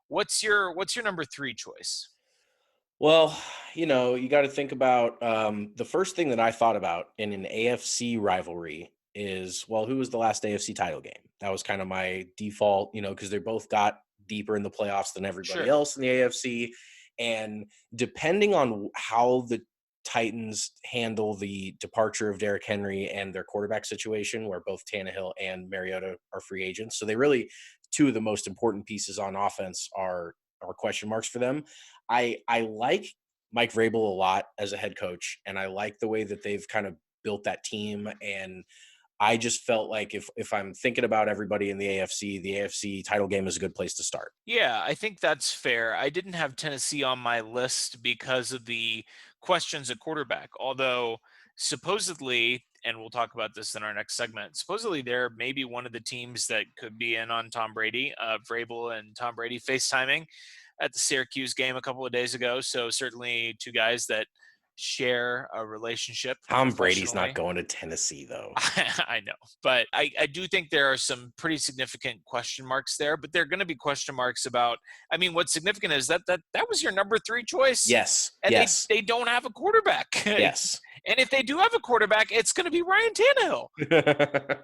What's your number 3 choice? Well, you got to think about the first thing that I thought about in an AFC rivalry is, well, who was the last AFC title game? That was kind of my default, because they both got deeper in the playoffs than everybody Sure. else in the AFC. And depending on how the Titans handle the departure of Derrick Henry and their quarterback situation, where both Tannehill and Mariota are free agents. So they really, 2 of the most important pieces on offense are question marks for them. I like Mike Vrabel a lot as a head coach, and I like the way that they've kind of built that team. And I just felt like if I'm thinking about everybody in the AFC title game is a good place to start. Yeah, I think that's fair. I didn't have Tennessee on my list because of the questions at quarterback. Although supposedly, and we'll talk about this in our next segment, supposedly they're maybe one of the teams that could be in on Tom Brady, Vrabel and Tom Brady FaceTiming at the Syracuse game a couple of days ago. So certainly 2 guys that share a relationship Tom Brady's not professionally. going to Tennessee, though. I know, but I do think there are some pretty significant question marks there. But there are going to be question marks about. I mean, what's significant is that was your number 3 choice, Yes, and yes, they don't have a quarterback. yes. And if they do have a quarterback, it's going to be Ryan Tannehill.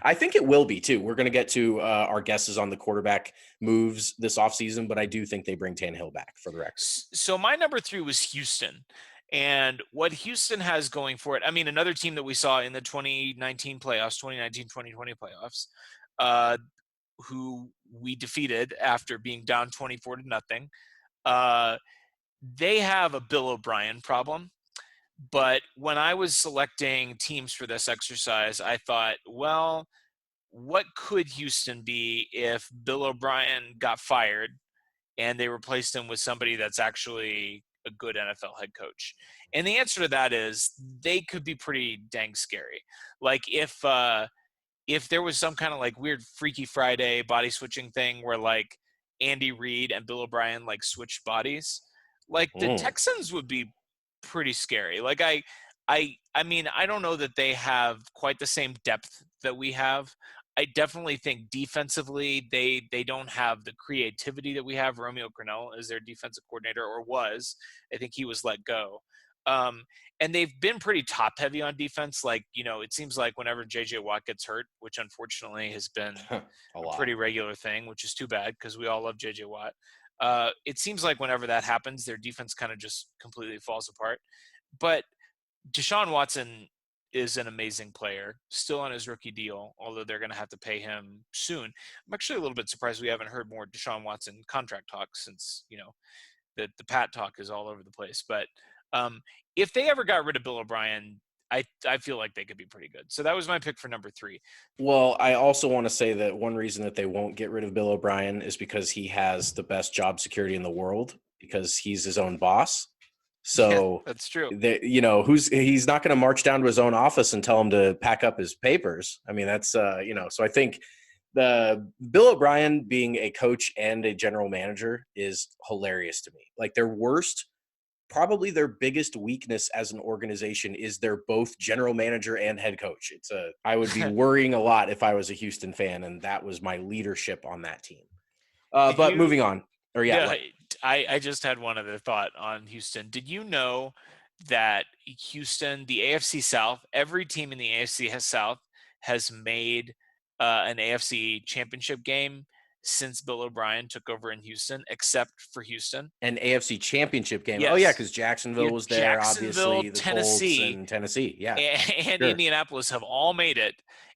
I think it will be too. We're going to get to our guesses on the quarterback moves this offseason, but I do think they bring Tannehill back for the record. So my number 3 was Houston. And what Houston has going for it, I mean, another team that we saw in the 2019 playoffs, 2019-2020 playoffs, uh, who we defeated after being down 24 to nothing. They have a Bill O'Brien problem. But when I was selecting teams for this exercise, I thought, well, what could Houston be if Bill O'Brien got fired and they replaced him with somebody that's actually a good NFL head coach? And the answer to that is they could be pretty dang scary. Like if there was some kind of like weird Freaky Friday body switching thing where like Andy Reid and Bill O'Brien like switched bodies, like the Mm. Texans would be pretty scary. Like I mean, I don't know that they have quite the same depth that we have. I definitely think defensively they don't have the creativity that we have. Romeo Crennel is their defensive coordinator, or was. I think he was let go. Um, and they've been pretty top heavy on defense. Like, it seems like whenever JJ Watt gets hurt, which unfortunately has been A a lot. pretty regular thing, which is too bad because we all love JJ Watt. It seems like whenever that happens, their defense kind of just completely falls apart. But Deshaun Watson is an amazing player, still on his rookie deal, although they're going to have to pay him soon. I'm actually a little bit surprised we haven't heard more Deshaun Watson contract talk since, the Pat talk is all over the place. But um, if they ever got rid of Bill O'Brien, I feel like they could be pretty good. So that was my pick for number 3. Well, I also want to say that one reason that they won't get rid of Bill O'Brien is because he has the best job security in the world because he's his own boss. Yeah, So, that's true. he's not going to march down to his own office and tell him to pack up his papers. I mean, that's so I think the Bill O'Brien being a coach and a general manager is hilarious to me. Like probably their biggest weakness as an organization is they're both general manager and head coach. I would be worrying a lot if I was a Houston fan and that was my leadership on that team. Did But you moving on, or yeah, Yeah, what? I just had one other thought on Houston. Did you know that Houston, the AFC South, every team in the South has made an AFC championship game since Bill O'Brien took over in Houston, except for Houston? An AFC championship game. Oh yeah, Yes. because Jacksonville You was there, Jacksonville, obviously the Colts Tennessee, and Tennessee. Yeah, and sure. Indianapolis have all made it,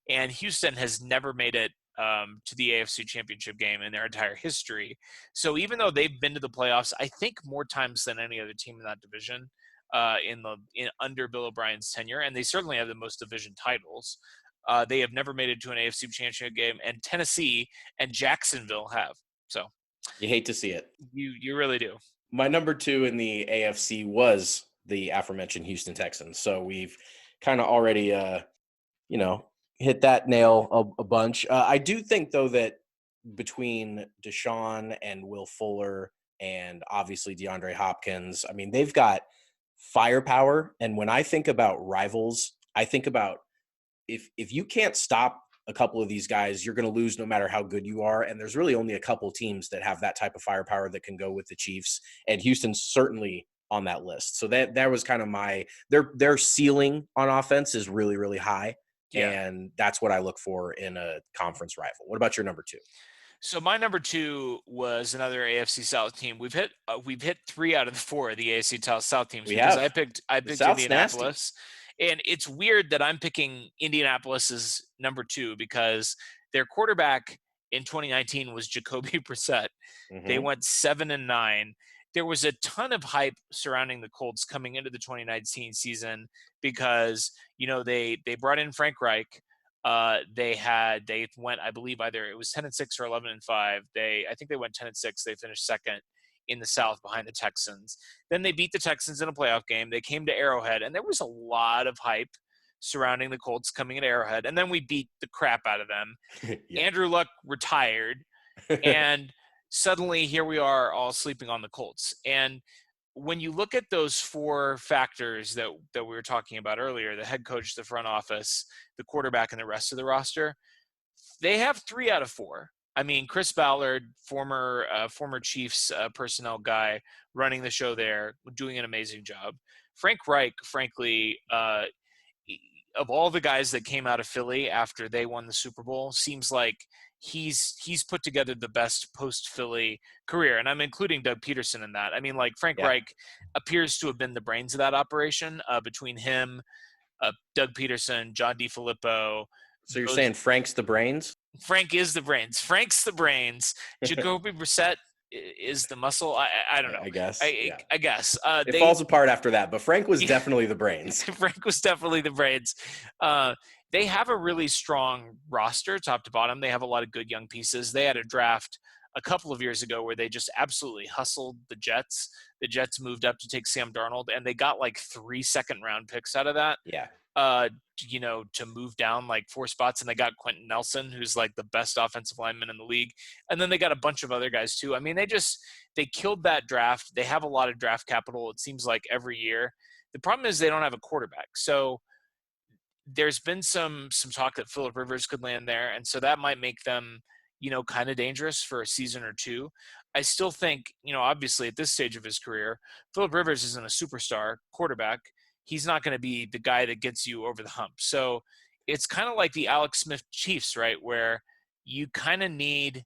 and Houston has never made it to the AFC Championship game in their entire history. So even though they've been to the playoffs, I think more times than any other team in that division, under Bill O'Brien's tenure, and they certainly have the most division titles. They have never made it to an AFC Championship game, and Tennessee and Jacksonville have. So You hate to see it. you really do. My number 2 in the AFC was the aforementioned Houston Texans. So we've kind of already you know, hit that nail a bunch. I do think, though, that between Deshaun and Will Fuller and obviously DeAndre Hopkins, I mean, they've got firepower. And when I think about rivals, I think about if you can't stop a couple of these guys, you're going to lose no matter how good you are. And there's really only a couple teams that have that type of firepower that can go with the Chiefs. And Houston's certainly on that list. So that was kind of their ceiling on offense is really, really high. Yeah. And that's what I look for in a conference rival. What about your number 2? So my number 2 was another AFC South team. We've hit 3 out of the 4 of the AFC South teams We because have I picked the South's nasty. Indianapolis, and it's weird that I'm picking Indianapolis as number 2 because their quarterback in 2019 was Jacoby Brissett. They Hmm. went 7-9. There was a ton of hype surrounding the Colts coming into the 2019 season because they brought in Frank Reich. They went, I believe, either it was 10-6 or 11-5. I think they went 10-6. They finished second in the South behind the Texans. Then they beat the Texans in a playoff game. They came to Arrowhead, and there was a lot of hype surrounding the Colts coming at Arrowhead. And then we beat the crap out of them. Yeah. Andrew Luck retired, and suddenly here we are all sleeping on the Colts. And when you look at those four factors that we were talking about earlier, the head coach, the front office, the quarterback, and the rest of the roster, they have 3 out of 4. I mean, Chris Ballard, former Chiefs personnel guy, running the show there, doing an amazing job. Frank Reich, frankly, of all the guys that came out of Philly after they won the Super Bowl, seems like he's put together the best post Philly career, and I'm including Doug Peterson in that. I mean, like Frank Yeah. Reich appears to have been the brains of that operation. Between him, Doug Peterson, John DiFilippo, So you're those saying Frank's the brains? Frank is the brains. Frank's the brains. Jacoby Brissett is the muscle. I don't know. I guess. I Yeah. I guess It they falls apart after that, but Frank was definitely the brains. Frank was definitely the brains. They have a really strong roster, top to bottom. They have a lot of good young pieces. They had a draft a couple of years ago where they just absolutely hustled the Jets. The Jets moved up to take Sam Darnold, and they got like 3 second-round picks out of that. Yeah. uh, to move down like 4 spots, and they got Quentin Nelson, who's like the best offensive lineman in the league, and then they got a bunch of other guys too. I mean, they killed that draft. They have a lot of draft capital. It seems like every year. The problem is they don't have a quarterback, so there's been some talk that Philip Rivers could land there, and so that might make them, kind of dangerous for a season or two. I still think, obviously at this stage of his career, Philip Rivers isn't a superstar quarterback. He's not going to be the guy that gets you over the hump. So it's kind of like the Alex Smith Chiefs, right, where you kind of need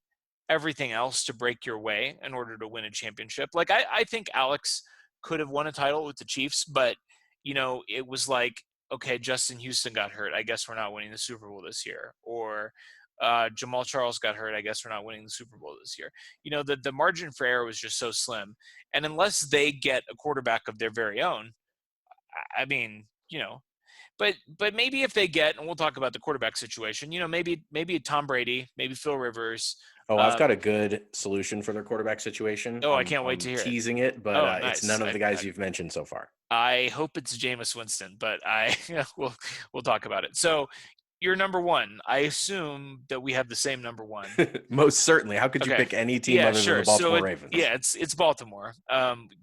everything else to break your way in order to win a championship. Like I think Alex could have won a title with the Chiefs, but it was like, okay, Justin Houston got hurt. I guess we're not winning the Super Bowl this year. Or Jamal Charles got hurt. I guess we're not winning the Super Bowl this year. The margin for error was just so slim. And unless they get a quarterback of their very own, I mean, but maybe if they get, and we'll talk about the quarterback situation, maybe Tom Brady, maybe Phil Rivers. Oh, I've Uh, got a good solution for their quarterback situation. oh, I I'm can't wait to I'm hear it. teasing it, but Oh, it's nice. none of I, the I guys you've mentioned so far. I hope it's Jameis Winston, but we'll talk about it. So you're number one. I assume that we have the same number one. Most certainly. How could you Okay. pick any team Yeah, other than the sure. So Baltimore Ravens? it's Baltimore.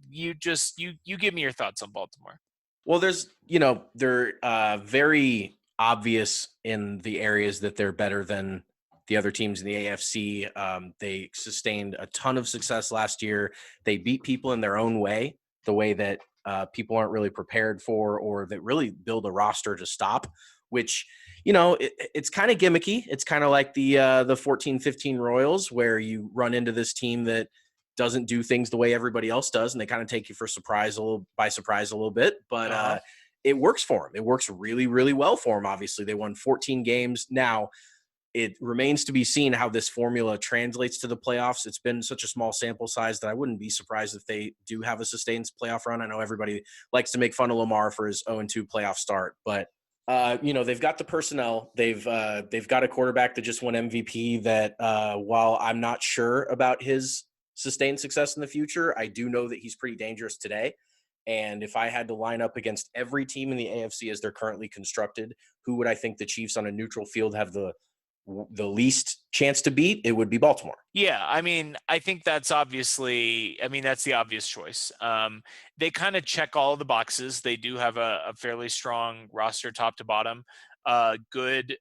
You give me your thoughts on Baltimore. Well, they're very obvious in the areas that they're better than the other teams in the AFC. They sustained a ton of success last year. They beat people in their own way, the way that people aren't really prepared for, or that really build a roster to stop, which, it's kind of gimmicky. It's kind of like the 14-15 Royals, where you run into this team that doesn't do things the way everybody else does, and they kind of take you by surprise a little bit. But Uh huh. it works for them. It works really, really well for them. Obviously, they won 14 games. Now it remains to be seen how this formula translates to the playoffs. It's been such a small sample size that I wouldn't be surprised if they do have a sustained playoff run. I know everybody likes to make fun of Lamar for his 0-2 playoff start, but they've got the personnel. They've got a quarterback that just won MVP. That while I'm not sure about his sustained success in the future, I do know that he's pretty dangerous today. And if I had to line up against every team in the AFC as they're currently constructed, who would I think the Chiefs on a neutral field have the least chance to beat? It would be Baltimore. Yeah, I mean, I think that's obviously, I mean, that's the obvious choice. They kind of check all the boxes. They do have a fairly strong roster, top to bottom. Good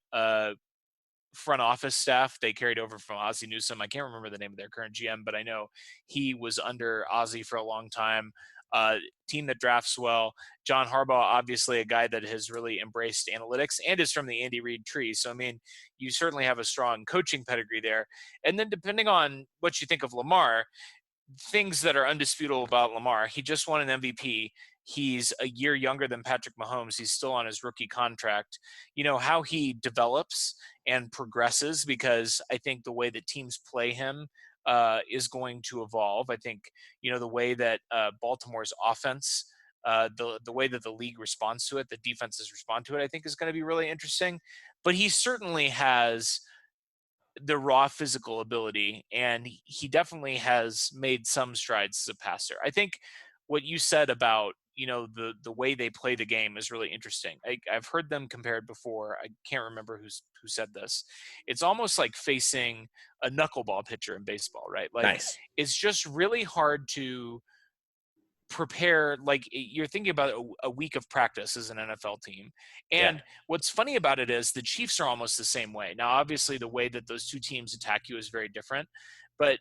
front office staff they carried over from Ozzie Newsome. I can't remember the name of their current GM, but I know he was under Ozzie for a long time. Team that drafts well. John Harbaugh, obviously a guy that has really embraced analytics and is from the Andy Reid tree. So, I mean, you certainly have a strong coaching pedigree there. And then depending on what you think of Lamar, things that are undisputable about Lamar. He just won an MVP. He's a year younger than Patrick Mahomes. He's still on his rookie contract. How he develops and progresses, because I think the way that teams play him is going to evolve. I think, the way that Baltimore's offense, the way that the league responds to it, the defenses respond to it, I think is going to be really interesting. But he certainly has the raw physical ability, and he definitely has made some strides as a passer. I think what you said about the way they play the game is really interesting. I've heard them compared before. I can't remember who said this. It's almost like facing a knuckleball pitcher in baseball, right? Like Nice. it's just really hard to prepare, like you're thinking about a week of practice as an NFL team. Yeah. And what's funny about it is the Chiefs are almost the same way. Now, obviously, the way that those two teams attack you is very different, but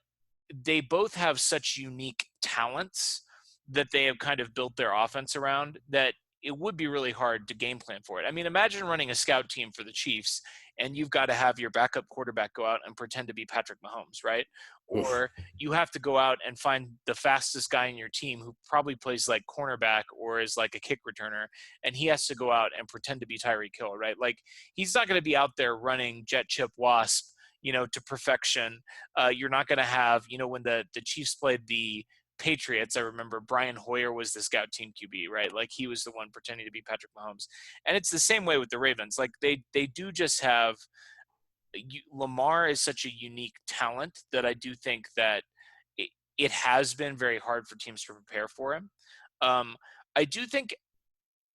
they both have such unique talents that they have kind of built their offense around that it would be really hard to game plan for it. I mean, imagine running a scout team for the Chiefs and you've got to have your backup quarterback go out and pretend to be Patrick Mahomes, right? Oof. Or you have to go out and find the fastest guy in your team who probably plays like cornerback or is like a kick returner, and he has to go out and pretend to be Tyreek Hill, right? Like he's not going to be out there running jet chip wasp, to perfection. You're not going to have, when the Chiefs played the Patriots, I remember Brian Hoyer was the scout team QB, right? Like he was the one pretending to be Patrick Mahomes. And it's the same way with the Ravens. Like they do just have Lamar is such a unique talent that I do think that it has been very hard for teams to prepare for him. Um, I do think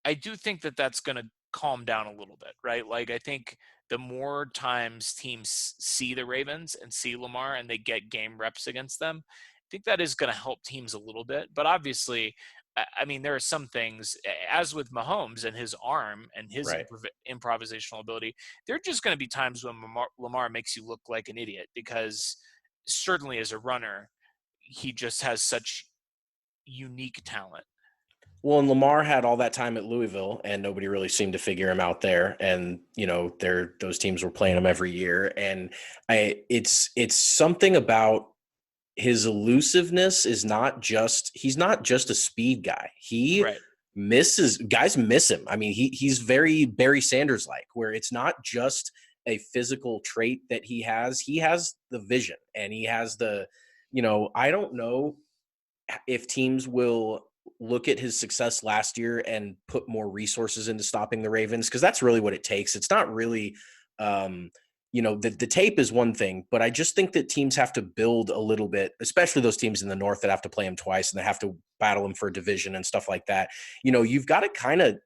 that that's going to calm down a little bit, right? Like I think the more times teams see the Ravens and see Lamar and they get game reps against them, I think that is going to help teams a little bit. But obviously, I mean, there are some things, as with Mahomes and his arm and his Right. improvisational ability, there are just going to be times when Lamar makes you look like an idiot because certainly as a runner, he just has such unique talent. Well, and Lamar had all that time at Louisville, and nobody really seemed to figure him out there. And those teams were playing him every year. And it's something about his elusiveness is not just he's not just a speed guy. He Right. misses guys miss him. I mean, he's very Barry Sanders like, where it's not just a physical trait that he has. He has the vision and he has I don't know if teams will look at his success last year and put more resources into stopping the Ravens, because that's really what it takes. It's not really, the tape is one thing, but I just think that teams have to build a little bit, especially those teams in the North that have to play him twice and they have to battle him for a division and stuff like that. You've got to kind of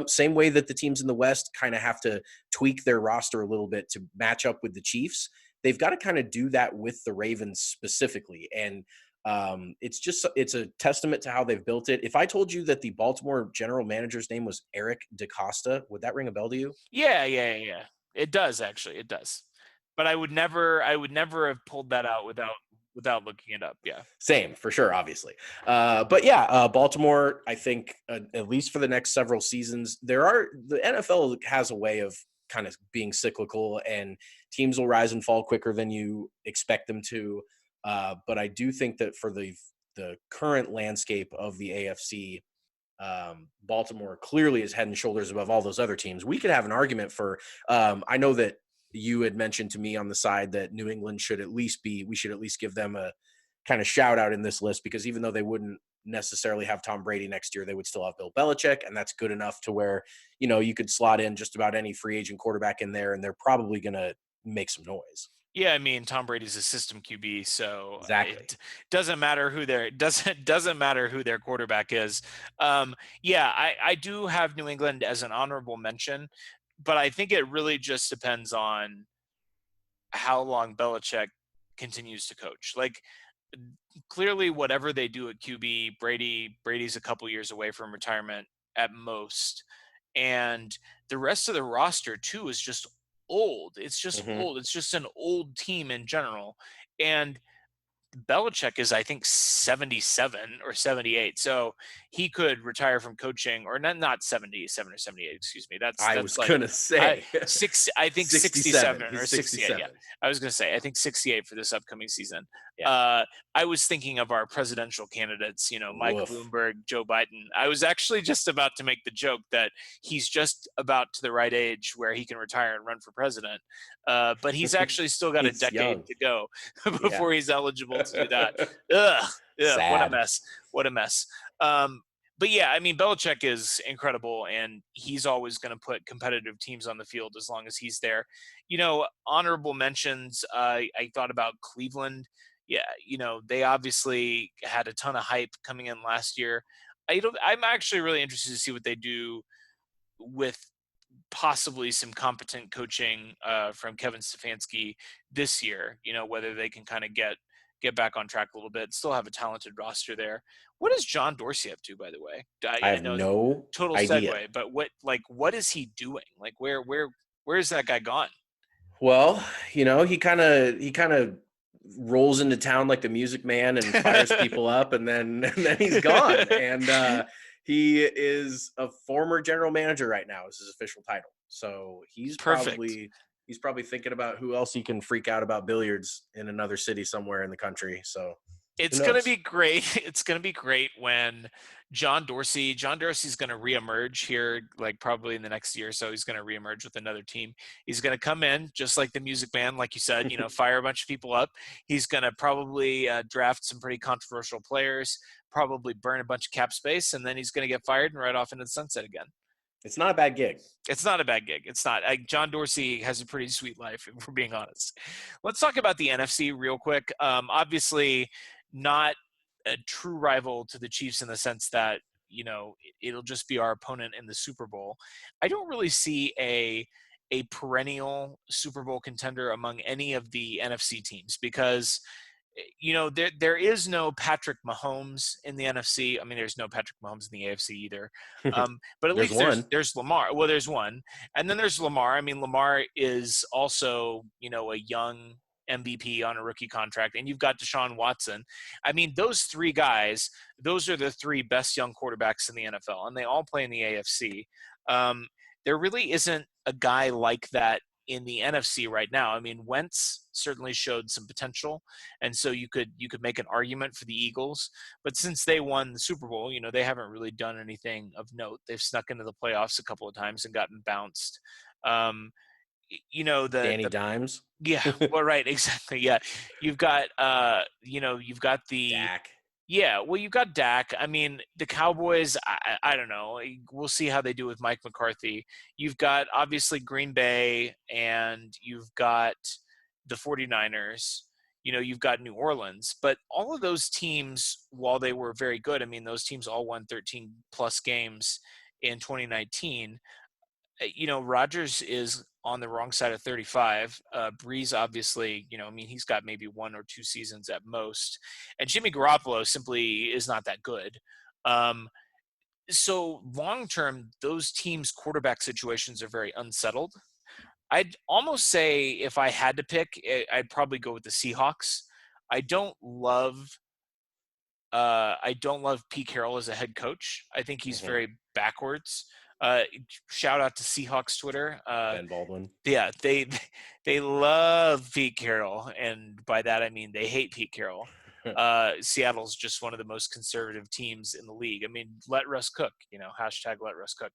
same way that the teams in the West kind of have to tweak their roster a little bit to match up with the Chiefs. They've got to kind of do that with the Ravens specifically. And it's a testament to how they've built it. If I told you that the Baltimore general manager's name was Eric DaCosta, would that ring a bell to you? Yeah. It does actually. It does. But I would never have pulled that out without looking it up. Yeah. Same, for sure, obviously. But yeah, Baltimore, I think, at least for the next several seasons, the NFL has a way of kind of being cyclical, and teams will rise and fall quicker than you expect them to. But I do think that for the current landscape of the AFC, Baltimore clearly is head and shoulders above all those other teams. We could have an argument for. I know that you had mentioned to me on the side that New England we should at least give them a kind of shout out in this list, because even though they wouldn't necessarily have Tom Brady next year, they would still have Bill Belichick, and that's good enough to where you could slot in just about any free agent quarterback in there, and they're probably going to make some noise. Yeah, I mean Tom Brady's a system QB, so Exactly. it doesn't matter who their doesn't matter who their quarterback is. Yeah, I do have New England as an honorable mention, but I think it really just depends on how long Belichick continues to coach. Like clearly, whatever they do at QB, Brady's a couple years away from retirement at most, and the rest of the roster too is just old. It's just Hmm. old. It's just an old team in general, and Belichick is, I think, 77 or 78. So he could retire from coaching, or not 77 or 78, excuse me. That's I that's was like gonna I say I think 67 67. or He's 68. Yeah. 67. I was gonna say, I think 68 for this upcoming season. Yeah. Uh I was thinking of our presidential candidates, Mike Woof. Bloomberg, Joe Biden. I was actually just about to make the joke that he's just about to the right age where he can retire and run for president. But he's actually still got a He's decade young. to go Yeah. before he's eligible to do that. Ugh, ugh, what a Sad. mess. What a mess. But yeah, I mean, Belichick is incredible, and he's always going to put competitive teams on the field as long as he's there. Honorable mentions. I thought about Cleveland. Yeah, they obviously had a ton of hype coming in last year. I'm actually really interested to see what they do with possibly some competent coaching from Kevin Stefanski this year. Whether they can kind of get get back on track a little bit. Still have a talented roster there. What is John Dorsey up to, by the way? I I have know, no total idea. segue, but what is he doing? Like where is that guy gone? Well, he kind of rolls into town like the Music Man and fires people up, and then and then he's gone. And he is a former general manager right now. Is his official title. So Perfect. he's probably thinking about who else he can freak out about billiards in another city somewhere in the country. So who It's gonna knows? be great. It's gonna be great when John Dorsey's gonna reemerge here, like probably in the next year or so. He's gonna reemerge with another team. He's gonna come in just like the Music Man, like you said, fire a bunch of people up. He's gonna probably draft some pretty controversial players, probably burn a bunch of cap space, and then he's gonna get fired and ride off into the sunset again. It's not a bad gig. It's not a bad gig. It's not. John Dorsey has a pretty sweet life, if we're being honest. Let's talk about the NFC real quick. Obviously, not a true rival to the Chiefs in the sense that it'll just be our opponent in the Super Bowl. I don't really see a perennial Super Bowl contender among any of the NFC teams because there is no Patrick Mahomes in the NFC. I mean, there's no Patrick Mahomes in the AFC either. But at There's least one. there's Lamar. Well, there's one, and then there's Lamar. I mean, Lamar is also a young MVP on a rookie contract, and you've got Deshaun Watson. I mean, those three guys, those are the three best young quarterbacks in the NFL, and they all play in the AFC. There really isn't a guy like that in the NFC right now. I mean, Wentz certainly showed some potential, and so you could make an argument for the Eagles. But since they won the Super Bowl, they haven't really done anything of note. They've snuck into the playoffs a couple of times and gotten bounced. Um, Danny the Dimes. yeah, well, right, exactly, yeah. You've got the Dak. yeah, well, you got Dak. I mean, the Cowboys, I don't know. We'll see how they do with Mike McCarthy. You've got obviously Green Bay and you've got the 49ers. You've got New Orleans. But all of those teams, while they were very good, I mean, those teams all won 13 plus games in 2019. Rodgers is on the wrong side of 35. Breeze, obviously, I mean, he's got maybe one or two seasons at most. And Jimmy Garoppolo simply is not that good. Um, so long term, those teams' quarterback situations are very unsettled. I'd almost say if I had to pick, I'd probably go with the Seahawks. I don't love I don't love Pete Carroll as a head coach. I think he's Mhm. very backwards. Uh, Shout out to Seahawks Twitter. Ben Baldwin. Yeah, they love Pete Carroll, and by that I mean they hate Pete Carroll. Seattle's just one of the most conservative teams in the league. I mean, let Russ cook. Hashtag let Russ cook.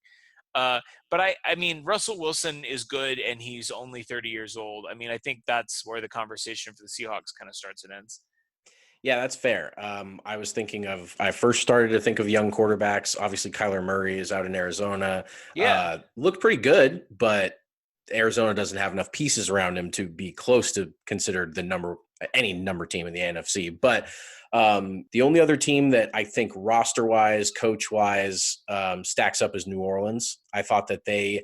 Uh, but I mean, Russell Wilson is good, and he's only 30 years old. I mean, I think that's where the conversation for the Seahawks kind of starts and ends. Yeah, that's fair. I first started to think of young quarterbacks. Obviously, Kyler Murray is out in Arizona. Yeah, Looked pretty good, but Arizona doesn't have enough pieces around him to be close to considered any number team in the NFC. But the only other team that I think roster wise, coach wise, stacks up is New Orleans. I thought that they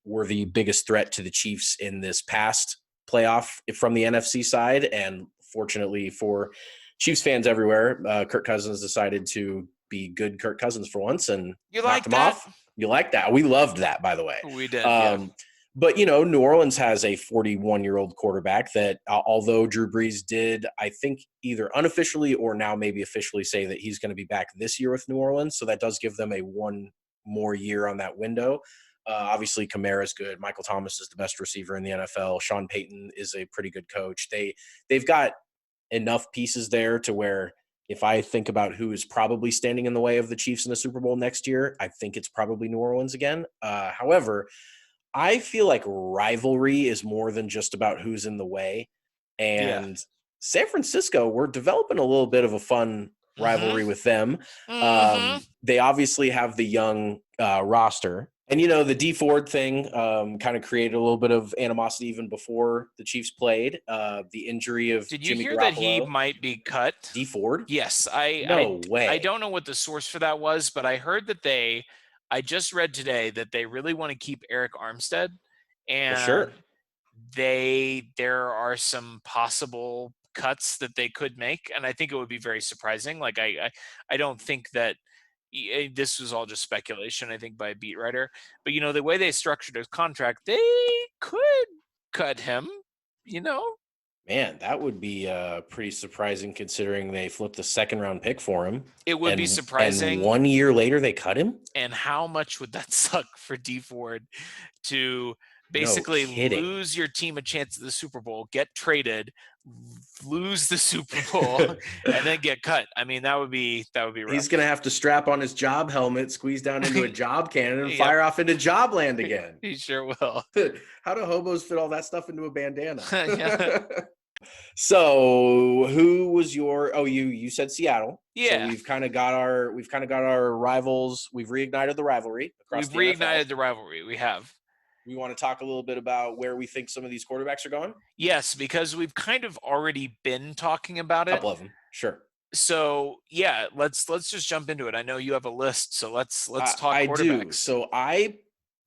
were the biggest threat to the Chiefs in this past playoff from the NFC side, and fortunately for Chiefs fans everywhere, Kirk Cousins decided to be good Kirk Cousins for once and you knocked like him that? off. You like that? We loved that, by the way. We did, yeah. Um, but New Orleans has a 41-year-old quarterback that, although Drew Brees did, I think, either unofficially or now maybe officially say that he's going to be back this year with New Orleans, so that does give them a one more year on that window. Obviously, Kamara's good. Michael Thomas is the best receiver in the NFL. Sean Payton is a pretty good coach. They've got enough pieces there to where if I think about who is probably standing in the way of the Chiefs in the Super Bowl next year, I think it's probably New Orleans again. However, I feel like rivalry is more than just about who's in the way. Yeah. And San Francisco, we're developing a little bit of a fun Mm-hmm. rivalry with them. Mm-hmm. They obviously have the young roster. And, the D Ford thing kind of created a little bit of animosity even before the Chiefs played. The injury of Did you Jimmy hear that he Garoppolo. might be cut? D Ford? Yes, No I way. don't know what the source for that was, but I heard that I just read today that they really want to keep Eric Armstead, Well, sure. and there are some possible cuts that they could make, and I think it would be very surprising. Like I don't think that this was all just speculation. I think by a beat writer, but the way they structured his contract, they could cut him. You know, Man, that would be pretty surprising considering they flipped a second round pick for him, it would be and surprising. 1 year later they cut him. And how much would that suck for D Ford to No basically kidding. lose your team a chance at the Super Bowl, get traded, lose the Super Bowl, and then get cut? I mean, that would be He's rough. gonna have to strap on his job helmet, squeeze down into a job cannon, and Yep, fire off into job land again. he sure will. How do hobos fit all that stuff into a bandana? Yeah, So who was your you said Seattle. So yeah. we've kind of got our rivals. We've reignited the rivalry across We've the NFL. reignited the rivalry. We have. We want to talk a little bit about where we think some of these quarterbacks are going. Yes, because we've kind of already been talking about A it. couple of them, sure. So yeah, let's just jump into it. I know you have a list, so let's talk I do. quarterbacks. So I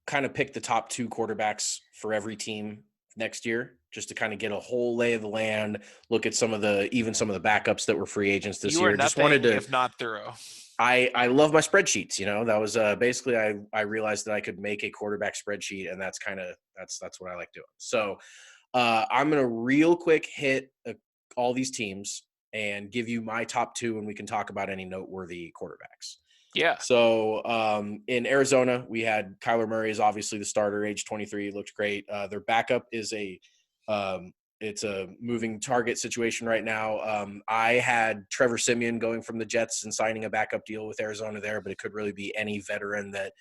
kind of picked the top two quarterbacks for every team next year, just to kind of get a whole lay of the land, look at some of the backups that were free agents this You are year. Just wanted nothing to. if not thorough. I love my spreadsheets. That was basically I realized that I could make a quarterback spreadsheet, and that's what I like doing. So I'm gonna real quick hit all these teams and give you my top two, and we can talk about any noteworthy quarterbacks. Yeah. So in Arizona, we had Kyler Murray is obviously the starter, age 23, looked great. Their backup is it's a moving target situation right now. I had Trevor Siemian going from the Jets and signing a backup deal with Arizona there, but it could really be any veteran that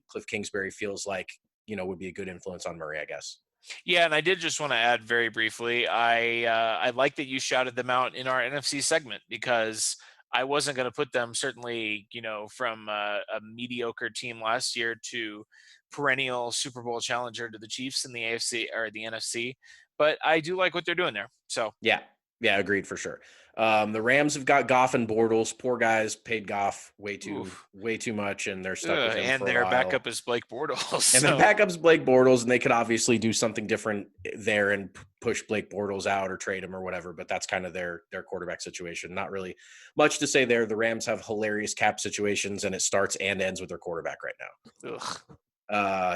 Cliff Kingsbury feels like would be a good influence on Murray, I guess. Yeah, and I did just want to add very briefly. I like that you shouted them out in our NFC segment because I wasn't going to put them certainly, from a mediocre team last year to perennial Super Bowl challenger to the Chiefs in the AFC or the NFC, but I do like what they're doing there. So Yeah. Yeah, agreed for sure. The Rams have got Goff and Bortles. Poor guys paid Goff oof. way too much, and they're stuck with Ugh, him and for a their while. backup is Blake Bortles. And their So backup's Blake Bortles, and they could obviously do something different there and push Blake Bortles out or trade him or whatever. But that's kind of their quarterback situation. Not really much to say there. The Rams have hilarious cap situations, and it starts and ends with their quarterback right now. ugh.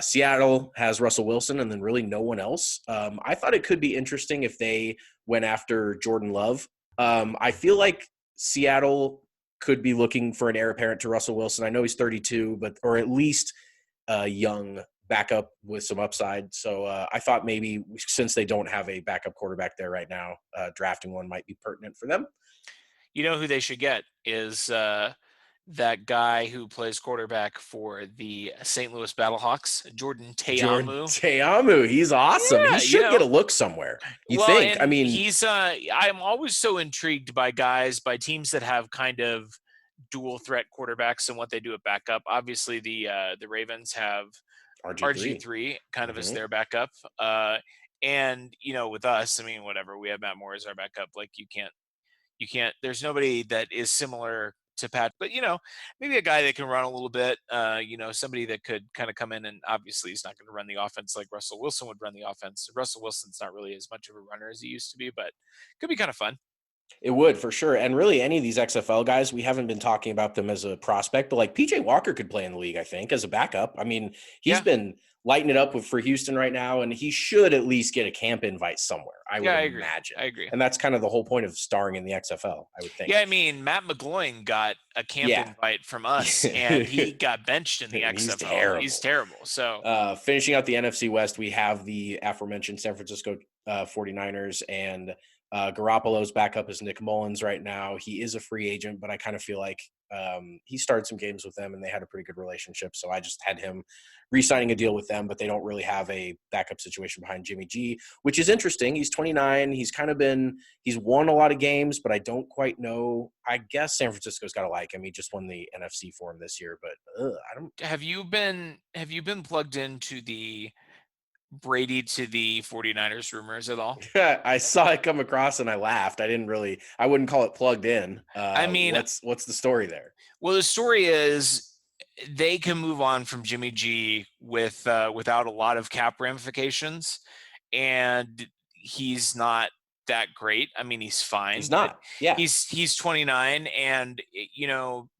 Seattle has Russell Wilson, and then really no one else. I thought it could be interesting if they went after Jordan Love. I feel like Seattle could be looking for an heir apparent to Russell Wilson. I know he's 32, or at least a young backup with some upside. So I thought maybe since they don't have a backup quarterback there right now, drafting one might be pertinent for them. You know who they should get is that guy who plays quarterback for the St. Louis Battlehawks, Jordan Jordan Teamu. Teamu, he's awesome. He Yeah, should get a look somewhere. You well, think? I and mean, he's I'm always so intrigued by teams that have kind of dual threat quarterbacks and what they do at backup. Obviously the Ravens have RG3. RG3 kind of as Mm-hmm. their backup. And with us, I mean, whatever, we have Matt Moore as our backup. Like you can't there's nobody that is similar to Pat, but maybe a guy that can run a little bit, somebody that could kind of come in, and obviously he's not going to run the offense like Russell Wilson would run the offense. Russell Wilson's not really as much of a runner as he used to be, but could be kind of fun. It would for sure. And really, any of these XFL guys, we haven't been talking about them as a prospect, but like PJ Walker could play in the league, I think, as a backup. I mean, he's Yeah. been lighting it up for Houston right now, and he should at least get a camp invite somewhere, I Yeah, would I agree. imagine. I agree. And that's kind of the whole point of starring in the XFL, I would think. Yeah, I mean, Matt McGloin got a camp Yeah. invite from us, and he got benched in the He's XFL. He's terrible. terrible. So Finishing out the NFC West, we have the aforementioned San Francisco 49ers, and Garoppolo's backup is Nick Mullins right now. He is a free agent, but I kind of feel like he started some games with them, and they had a pretty good relationship. So I just had him re-signing a deal with them, but they don't really have a backup situation behind Jimmy G, which is interesting. He's 29. He's won a lot of games, but I don't quite know. I guess San Francisco's got to like him. He just won the NFC for him this year, but I don't. have you been plugged into the Brady to the 49ers rumors at all? I saw it come across and I laughed. I wouldn't call it plugged in. I mean, What's the story there? well, the story is they can move on from Jimmy G without a lot of cap ramifications, and he's not that great. I mean, he's He's fine, but not. Yeah. he's 29, and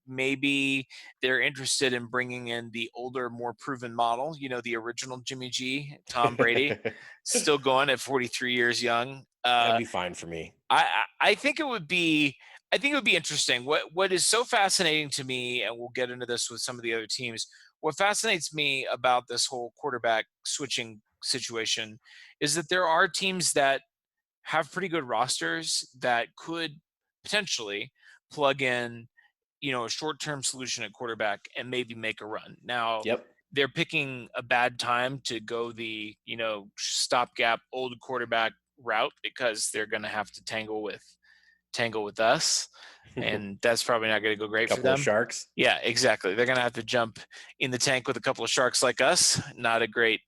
maybe they're interested in bringing in the older, more proven model. The original Jimmy G, Tom Brady, still going at 43 years young. That'd be fine for me. I think it would be interesting. What is so fascinating to me, and we'll get into this with some of the other teams. What fascinates me about this whole quarterback switching situation is that there are teams that have pretty good rosters that could potentially plug in, a short-term solution at quarterback and maybe make a run. Now, Yep. they're picking a bad time to go the, stopgap old quarterback route because they're going to have to tangle with us, and that's probably not going to go great for Couple of them. sharks. Yeah, exactly. They're going to have to jump in the tank with a couple of sharks like us. Not a great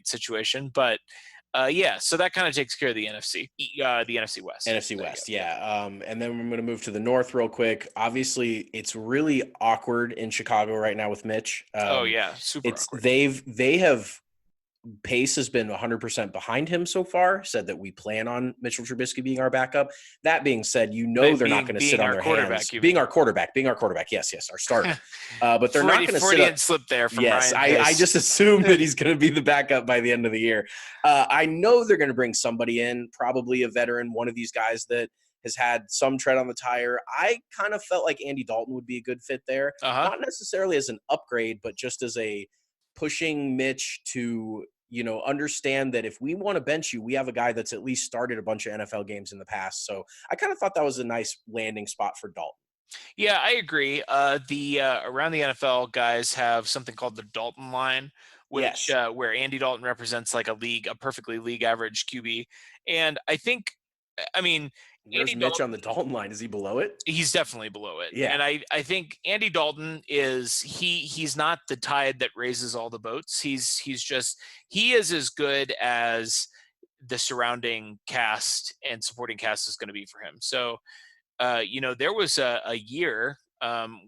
situation, but yeah. So that kind of takes care of the NFC West. NFC There you go. West, Yeah. yeah. And then I'm going to move to the North real quick. Obviously, it's really awkward in Chicago right now with Mitch. Oh yeah, super It's awkward. they have Pace has been 100% behind him so far, said that we plan on Mitchell Trubisky being our backup. That being said, But they're not going to sit being on our their quarterback, hands. you Being mean? our quarterback. Yes, our starter. But they're not going to sit Freudian up. slip there from Yes, Ryan I Pace. just assume that he's going to be the backup by the end of the year. I know they're going to bring somebody in, probably a veteran, one of these guys that has had some tread on the tire. I kind of felt like Andy Dalton would be a good fit there, Uh-huh. not necessarily as an upgrade, but just as a pushing Mitch to understand that if we want to bench you, we have a guy that's at least started a bunch of NFL games in the past. So I kind of thought that was a nice landing spot for Dalton. Yeah, I agree. The around the NFL guys have something called the Dalton line, which Yes. where Andy Dalton represents like a perfectly league average QB, and I think, I mean, Where's Andy Mitch on Dalton, the Dalton line? Is he below it? he's definitely below it, Yeah. and I think Andy Dalton he's not the tide that raises all the boats. He is as good as the surrounding cast and supporting cast is going to be for him. So there was a year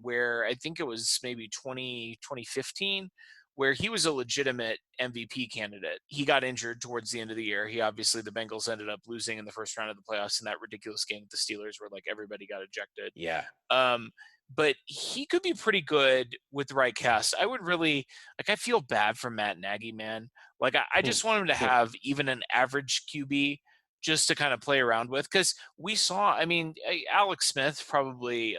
where I think it was maybe 2015, where he was a legitimate MVP candidate. He got injured towards the end of the year. The Bengals ended up losing in the first round of the playoffs in that ridiculous game with the Steelers where like everybody got ejected. Yeah. Um, but he could be pretty good with the right cast. I would really I feel bad for Matt Nagy, man. Like I just want him to have even an average QB just to kind of play around with, because we saw, I mean, Alex Smith probably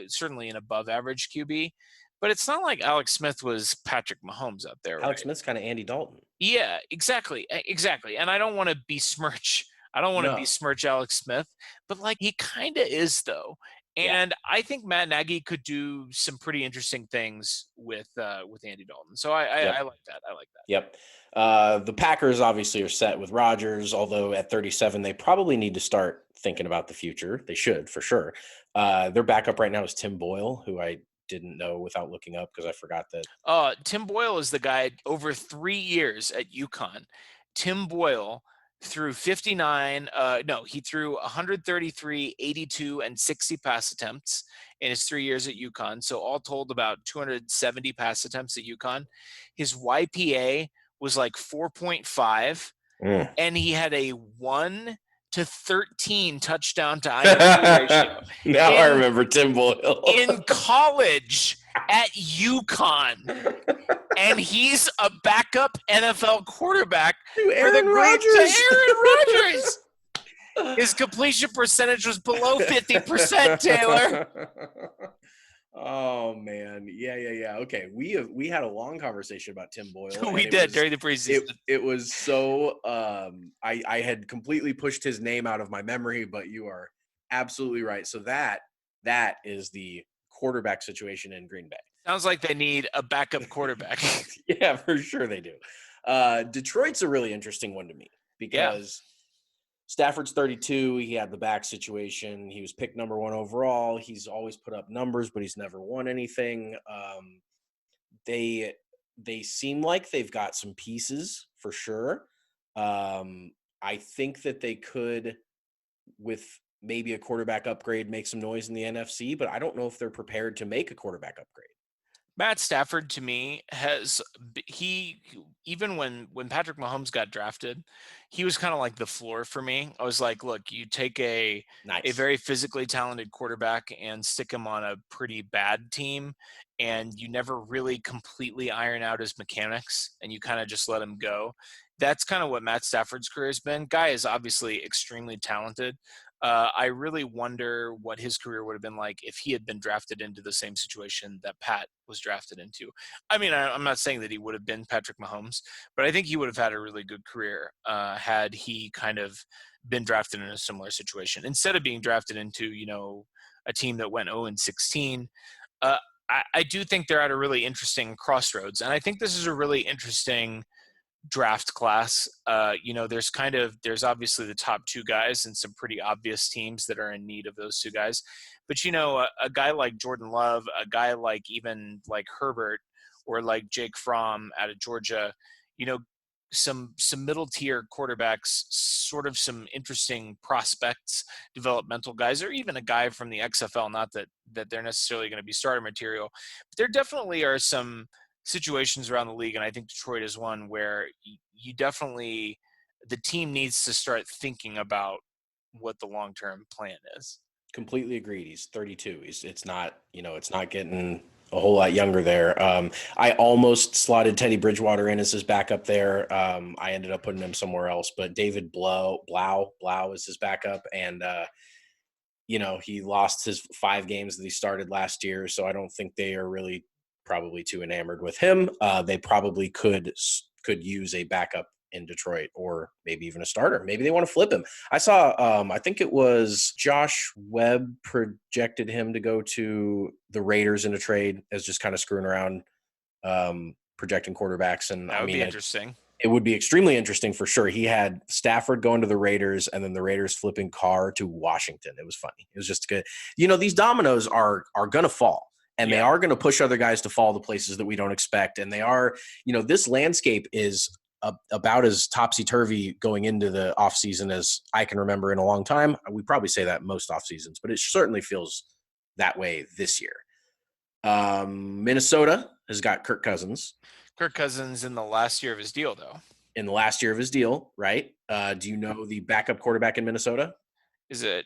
certainly an above average QB, but it's not like Alex Smith was Patrick Mahomes out there, Alex right? Smith's kind of Andy Dalton. Yeah, exactly, exactly. And I don't want to besmirch. I don't want to No. besmirch Alex Smith, but like he kind of is though. Yeah. And I think Matt Nagy could do some pretty interesting things with Andy Dalton. So I Yep. like that. I like that. Yep. The Packers obviously are set with Rodgers, although at 37, they probably need to start thinking about the future. They should, for sure. Their backup right now is Tim Boyle, who I didn't know without looking up because I forgot that. Tim Boyle is the guy over 3 years at UConn. Tim Boyle threw 59. No, he threw 133, 82, and 60 pass attempts in his 3 years at UConn. So all told, about 270 pass attempts at UConn. His YPA was like 4.5, Mm. and he had a 1-13 touchdown to INT ratio Now I in remember Tim Boyle. college at UConn, and he's a backup NFL quarterback To for the Aaron great to Rodgers. Aaron Rodgers. His completion percentage was below 50%, Taylor. Oh man, yeah. Okay, we had a long conversation about Tim Boyle, and We did during the preseason. it was so I had completely pushed his name out of my memory, but you are absolutely right. So that is the quarterback situation in Green Bay. Sounds like they need a backup quarterback. Yeah, for sure they do. Detroit's a really interesting one to me Yeah. because Stafford's 32. He had the back situation. He was picked number 1 overall. He's always put up numbers, but he's never won anything. They seem like they've got some pieces for sure. I think that they could, with maybe a quarterback upgrade, make some noise in the NFC, but I don't know if they're prepared to make a quarterback upgrade. Matt Stafford to me he even when Patrick Mahomes got drafted, he was kind of like the floor for me. I was like, look, you take a Nice. very physically talented quarterback and stick him on a pretty bad team, and you never really completely iron out his mechanics, and you kind of just let him go. That's kind of what Matt Stafford's career has been. Guy is obviously extremely talented. I really wonder what his career would have been like if he had been drafted into the same situation that Pat was drafted into. I mean, I'm not saying that he would have been Patrick Mahomes, but I think he would have had a really good career had he kind of been drafted in a similar situation instead of being drafted into, a team that went 0 and 16. Uh, I do think they're at a really interesting crossroads, and I think this is a really interesting draft class. There's obviously the top two guys and some pretty obvious teams that are in need of those two guys. But a guy like Jordan Love, a guy like even like Herbert or like Jake Fromm out of Georgia, you know, some middle tier quarterbacks, sort of some interesting prospects, developmental guys, or even a guy from the XFL. Not that they're necessarily going to be starter material, but there definitely are some situations around the league, and I think Detroit is one where you definitely the team needs to start thinking about what the long term plan is. Completely agreed. He's 32. It's not, it's not getting a whole lot younger there. I almost slotted Teddy Bridgewater in as his backup there. I ended up putting him somewhere else, but David Blau is his backup. And, he lost his 5 games that he started last year. So I don't think they are really probably too enamored with him. They probably could use a backup in Detroit, or maybe even a starter. Maybe they want to flip him. I saw, I think it was Josh Webb projected him to go to the Raiders in a trade as just kind of screwing around, projecting quarterbacks. And That I would be mean, interesting. it would be extremely interesting for sure. He had Stafford going to the Raiders and then the Raiders flipping Carr to Washington. It was funny. It was just good. These dominoes are going to fall, and they Yeah. are going to push other guys to fall to places that we don't expect. And they are, this landscape is about as topsy-turvy going into the offseason as I can remember in a long time. We probably say that most off seasons, but it certainly feels that way this year. Minnesota has got Kirk Cousins Kirk Cousins in the last year of his deal, though. in the last year of his deal, right? Do you know the backup quarterback in Minnesota? Is it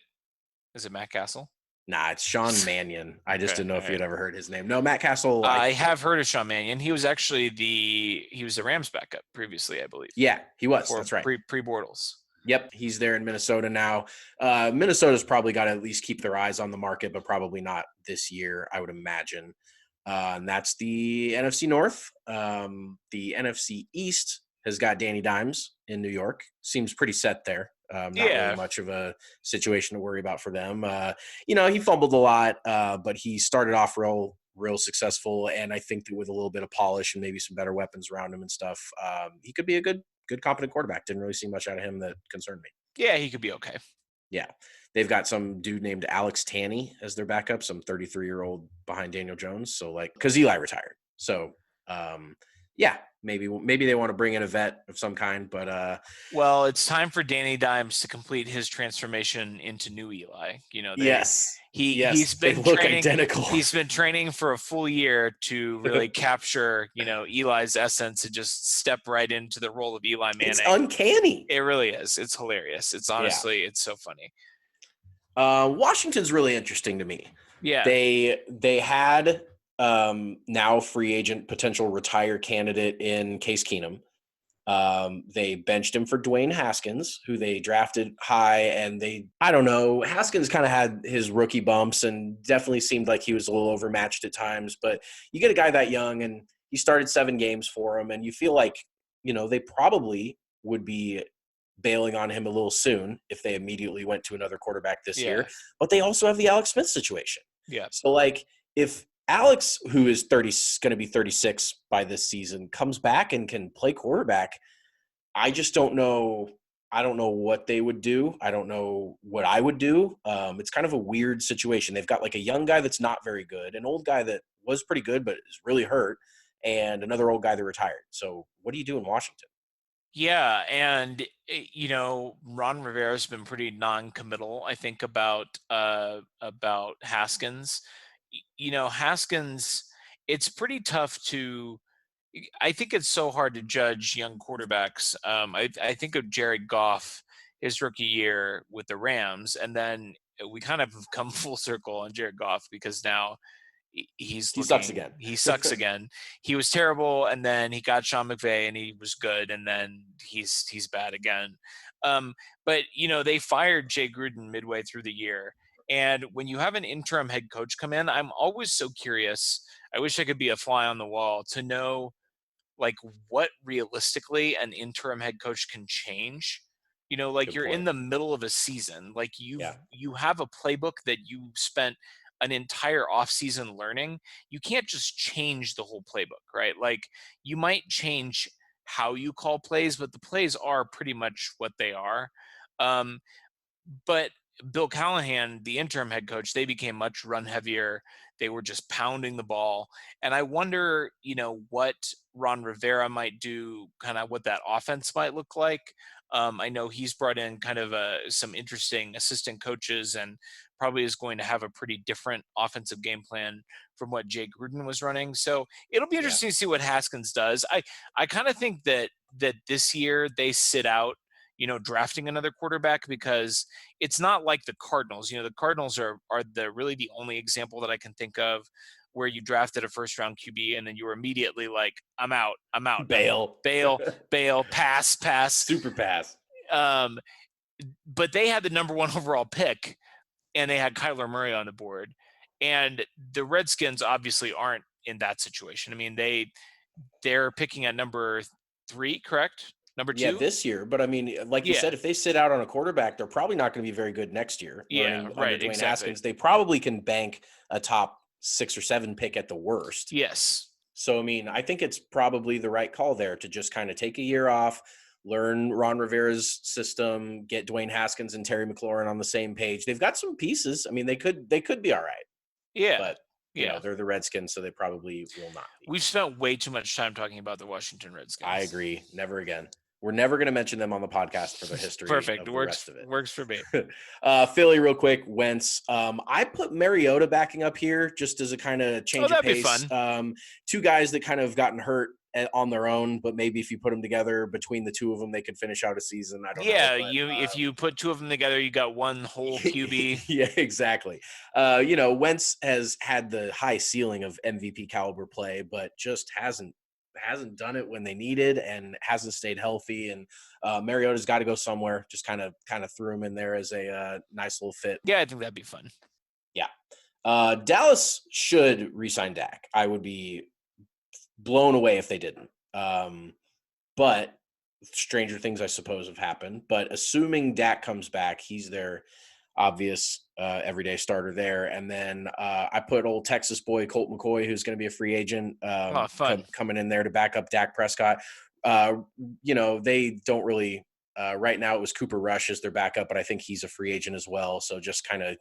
Matt Castle? Nah, it's Sean Mannion. I just Okay, didn't know all if you right. had ever heard his name. No, Matt Castle, I I think. have heard of Sean Mannion. He was actually the Rams backup previously, I believe, Yeah, he was. before That's right. pre Bortles. Yep, he's there in Minnesota now. Minnesota's probably got to at least keep their eyes on the market, but probably not this year, I would imagine. And that's the NFC North. The NFC East has got Danny Dimes in New York. Seems pretty set there. Not really Yeah, much of a situation to worry about for them. He fumbled a lot, but he started off real successful. And I think that with a little bit of polish and maybe some better weapons around him and stuff, he could be a good competent quarterback. Didn't really see much out of him that concerned me. yeah, he could be okay. Yeah. They've got some dude named Alex Tanney as their backup, some 33-year-old behind Daniel Jones. So because Eli retired. So yeah, maybe they want to bring in a vet of some kind, but Well, it's time for Danny Dimes to complete his transformation into new Eli. yes. He's Yes, they been look training. identical. He's been training for a full year to really capture, Eli's essence and just step right into the role of Eli It's Manning. uncanny. It really is. It's hilarious. Yeah. It's so funny. Washington's really interesting to me. Yeah. They had now free agent potential retire candidate in Case Keenum. They benched him for Dwayne Haskins, who they drafted high, and I don't know, Haskins kind of had his rookie bumps and definitely seemed like he was a little overmatched at times, but you get a guy that young and he started 7 games for him, and you feel like, they probably would be bailing on him a little soon if they immediately went to another quarterback this Yeah. year, but they also have the Alex Smith situation. Yeah. So if Alex, who is going to be 36 by this season, comes back and can play quarterback, I just don't know. I don't know what they would do. I don't know what I would do. It's kind of a weird situation. They've got like a young guy that's not very good, an old guy that was pretty good but is really hurt, and another old guy that retired. So what do you do in Washington? Yeah, and Ron Rivera's been pretty non-committal, I think, about Haskins. Haskins. it's pretty tough to. I think it's so hard to judge young quarterbacks. I think of Jared Goff, his rookie year with the Rams, and then we kind of have come full circle on Jared Goff because now He sucks again. he sucks again. He was terrible, and then he got Sean McVay, and he was good, and then he's bad again. Um, but they fired Jay Gruden midway through the year, and when you have an interim head coach come in, I'm always so curious. I wish I could be a fly on the wall to know like what realistically an interim head coach can change. Like Good you're in point. the middle of a season, like Yeah, you have a playbook that you spent an entire offseason learning. You can't just change the whole playbook, right? Like you might change how you call plays, but the plays are pretty much what they are. um, but Bill Callahan, the interim head coach, they became much run heavier. They were just pounding the ball. And I wonder, what Ron Rivera might do, kind of what that offense might look like. I know he's brought in kind of some interesting assistant coaches and probably is going to have a pretty different offensive game plan from what Jay Gruden was running. So it'll be yeah. interesting to see what Haskins does. I kind of think that this year they sit out, drafting another quarterback because it's not like the Cardinals. The Cardinals are the only example that I can think of where you drafted a first round QB and then you were immediately like, I'm out. Bail. Bail, bail, pass, pass. Super pass. Um, but they had the number one overall pick and they had Kyler Murray on the board. And the Redskins obviously aren't in that situation. I mean, they're picking at number 3, correct? Number Yeah, 2? this year. But I mean, like you Yeah. said, if they sit out on a quarterback, they're probably not going to be very good next year. Yeah, Learning under right, Dwayne exactly. Haskins, they probably can bank a top 6 or 7 pick at the worst. Yes. So I mean, I think it's probably the right call there to just kind of take a year off, learn Ron Rivera's system, get Dwayne Haskins and Terry McLaurin on the same page. They've got some pieces. I mean, they could be all right, Yeah. but Yeah. they're the Redskins, so they probably will not be. We've spent way too much time talking about the Washington I Redskins. agree. Never again. We're never going to mention them on the podcast for the history Perfect. of the rest of Works for me. it. Philly, real quick. Wentz. I put Mariota backing up here just as a kind of Oh, change of that'd be pace. fun. Two guys that kind of gotten hurt on their own, but maybe if you put them together between the two of them, they could finish out a season. I don't know, Yeah, but if you put two of them together, you got one whole QB. yeah, exactly. Wentz has had the high ceiling of MVP caliber play, but just hasn't done it when they needed and hasn't stayed healthy. And Mariota's got to go somewhere. Just kind of threw him in there as a nice little fit. Yeah, I think that'd be fun. Yeah. Dallas should re-sign Dak. I would be blown away if they didn't. But stranger things, I suppose, have happened. But assuming Dak comes back, he's their obvious everyday starter there. And then I put old Texas boy Colt McCoy, who's going to be a free agent, Oh, fun. coming in there to back up Dak Prescott. They don't really. Right now, it was Cooper Rush as their backup, but I think he's a free agent as well. So just kind of,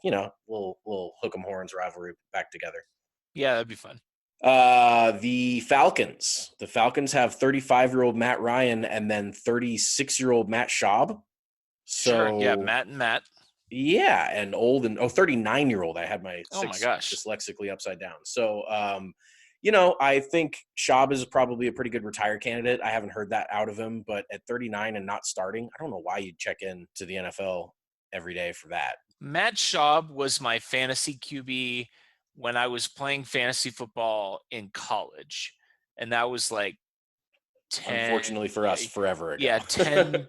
we'll hook 'em horns rivalry back together. Yeah, that'd be fun. The Falcons. The Falcons have 35-year-old Matt Ryan and then 36-year-old Matt Schaub. Sure. Yeah, So Matt and Matt. yeah, and old and 39-year-old. I had my Oh my six gosh. dyslexically upside down. So I think Schaub is probably a pretty good retire candidate. I haven't heard that out of him, but at 39 and not starting, I don't know why you'd check in to the NFL every day for that. Matt Schaub was my fantasy QB when I was playing fantasy football in college. And that was like 10, Unfortunately for us, forever ago. yeah,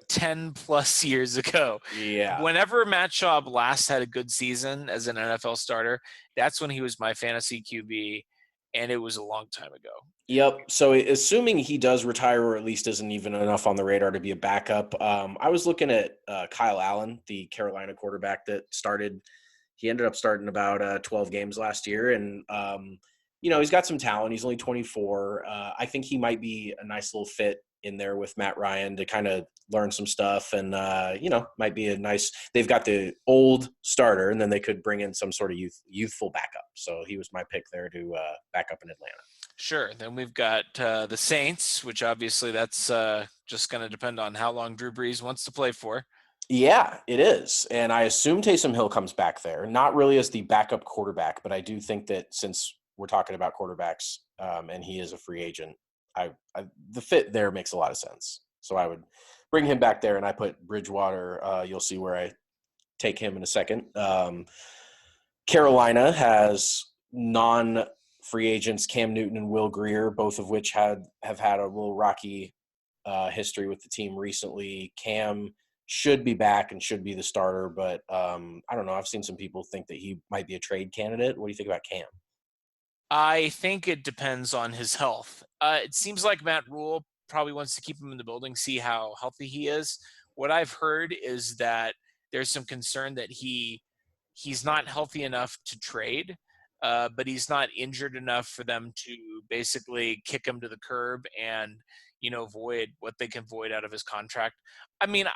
10 plus years ago. Yeah. Whenever Matt Schaub last had a good season as an NFL starter, that's when he was my fantasy QB, and it was a long time ago. Yep. So assuming he does retire, or at least isn't even enough on the radar to be a backup, I was looking at Kyle Allen, the Carolina quarterback that started. He ended up starting about 12 games last year, and he's got some talent. He's only 24. I think he might be a nice little fit in there with Matt Ryan to kind of learn some stuff, and might be a nice. They've got the old starter, and then they could bring in some sort of youthful backup. So he was my pick there to back up in Atlanta. Sure. Then we've got the Saints, which obviously that's just going to depend on how long Drew Brees wants to play for. Yeah, it is. And I assume Taysom Hill comes back there, not really as the backup quarterback, but I do think that since we're talking about quarterbacks, and he is a free agent. The fit there makes a lot of sense. So I would bring him back there, and I put Bridgewater. You'll see where I take him in a second. Carolina has non-free agents Cam Newton and Will Grier, both of which have had a little rocky history with the team recently. Cam should be back and should be the starter, but I don't know. I've seen some people think that he might be a trade candidate. What do you think about Cam? I think it depends on his health. It seems like Matt Rule probably wants to keep him in the building, see how healthy he is. What I've heard is that there's some concern that he's not healthy enough to trade, but he's not injured enough for them to basically kick him to the curb and void what they can void out of his contract. I mean,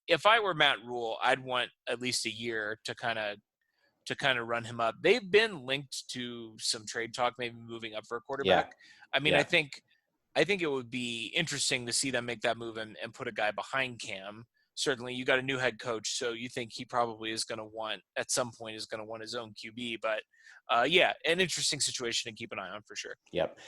if I were Matt Rule, I'd want at least a year to kind of run him up. They've been linked to some trade talk, maybe moving up for a Yeah, quarterback. I mean, I yeah. think it would be interesting to see them make that move and put a guy behind Cam. Certainly, you got a new head coach, so you think he probably is going to want at some point is going to want his own QB. But yeah, an interesting situation to keep an eye on for sure. Yep.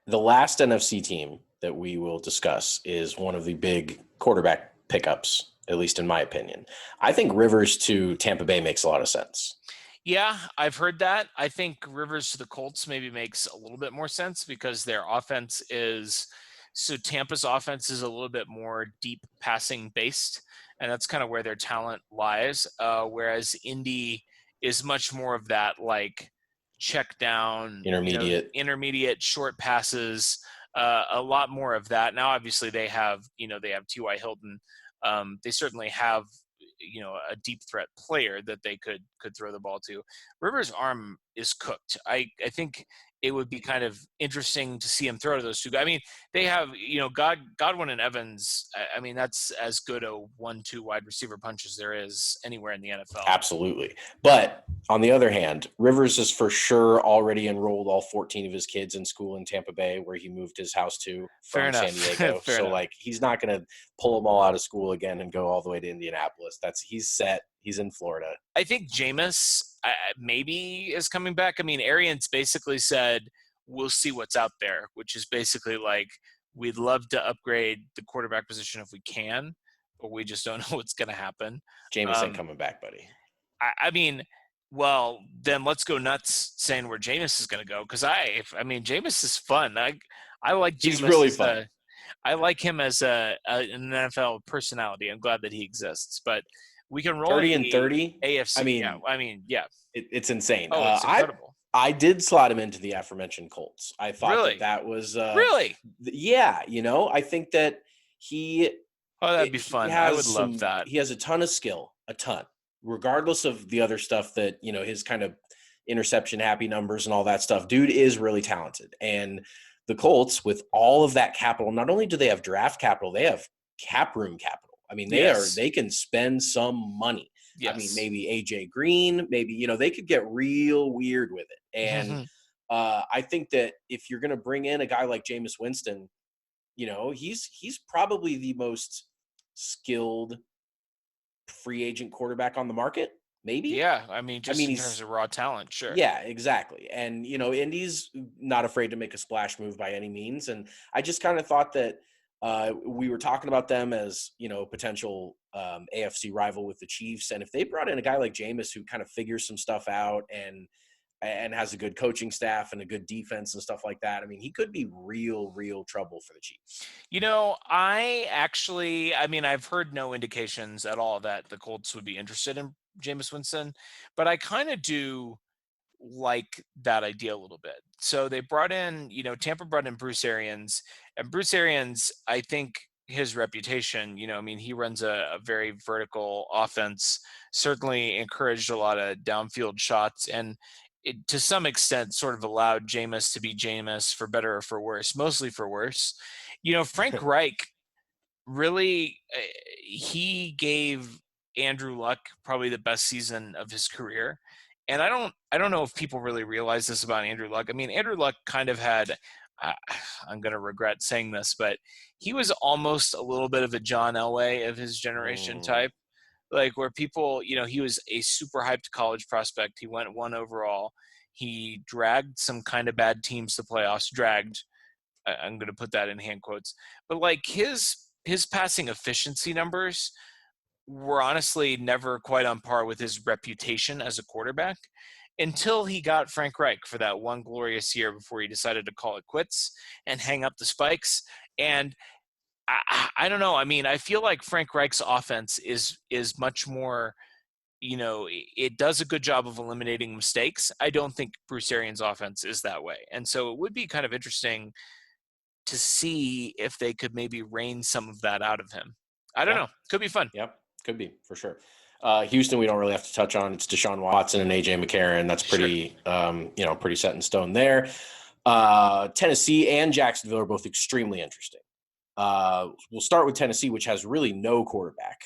The last NFC team that we will discuss is one of the big quarterback pickups, at least in my opinion. I think Rivers to Tampa Bay makes a lot of sense. Yeah, I've heard that. I think Rivers to the Colts maybe makes a little bit more sense because their offense is so Tampa's offense is a little bit more deep passing based, and that's kind of where their talent lies. Whereas Indy is much more of that like check down, Intermediate. intermediate short passes. A lot more of that. Now, obviously, they have T.Y. Hilton. They certainly have a deep threat player that they could throw the ball to. Rivers' arm is cooked. I think it would be kind of interesting to see him throw to those two guys. I mean, they have Godwin and Evans. I mean, that's as good a 1-2 wide receiver punch as there is anywhere in the NFL. Absolutely. But on the other hand, Rivers is for sure already enrolled all 14 of his kids in school in Tampa Bay, where he moved his house to Fair from enough. San Diego. Fair So enough. like he's not going to pull them all out of school again and go all the way to Indianapolis. He's set. He's in Florida. I think Jameis maybe is coming back. I mean, Arians basically said we'll see what's out there, which is basically like we'd love to upgrade the quarterback position if we can, but we just don't know what's going to happen. Jameis ain't Um, coming back, buddy. I mean, well, then let's go nuts saying where Jameis is going to go because I mean, Jameis is fun. I like He's Jameis really as fun. I like him as an NFL personality. I'm glad that he exists, but we can roll in 30 and the 30. I AFC. Yeah, mean, I mean, yeah. it's insane. Oh, it's incredible. I did slot him into the aforementioned Colts. I thought Really, that was really. yeah. I think that he Oh, that'd be he fun. I would has love that. he has a ton of skill, a ton, regardless of the other stuff that his kind of interception happy numbers and all that stuff. Dude is really talented, and the Colts with all of that capital, not only do they have draft capital, they have cap room capital. I mean, Yes, they can spend some money. I mean, yes. maybe AJ Green, maybe they could get real weird with it. And I think that if you're going to bring in a guy like Jameis Winston, he's probably the most skilled free agent quarterback on the market. Maybe. Yeah, I mean, I just mean, in terms he's of raw talent, sure. yeah, exactly. And Indy's not afraid to make a splash move by any means. And I just kind of thought that we were talking about them as potential AFC rival with the Chiefs, and if they brought in a guy like Jameis who kind of figures some stuff out and has a good coaching staff and a good defense and stuff like that, I mean, he could be real trouble for the Chiefs. I mean, I've heard no indications at all that the Colts would be interested in Jameis Winston, but I kind of do like that idea a little bit. So they brought in, Tampa brought in Bruce Arians, and Bruce Arians, I think his reputation, I mean, he runs a very vertical offense, certainly encouraged a lot of downfield shots, and to some extent sort of allowed Jameis to be Jameis for better or for worse, mostly for worse. Frank Reich really he gave Andrew Luck probably the best season of his career. And I don't know if people really realize this about Andrew Luck. I mean, Andrew Luck kind of had uh, I'm going to regret saying this, but he was almost a little bit of a John Elway of his generation Mm, type, like where people, he was a super hyped college prospect. He went one overall. He dragged some kind of bad teams to playoffs. Dragged. I'm going to put that in hand quotes. But like his passing efficiency numbers were honestly never quite on par with his reputation as a quarterback until he got Frank Reich for that one glorious year before he decided to call it quits and hang up the spikes. And I don't know. I mean, I feel like Frank Reich's offense is much more, it does a good job of eliminating mistakes. I don't think Bruce Arians' offense is that way. And so it would be kind of interesting to see if they could maybe rein some of that out of him. I don't know. Could be fun. Yep, could be for sure. Houston, we don't really have to touch on. It's Deshaun Watson and AJ McCarron. That's pretty, pretty set in stone there. Tennessee and Jacksonville are both extremely interesting. We'll start with Tennessee, which has really no quarterback.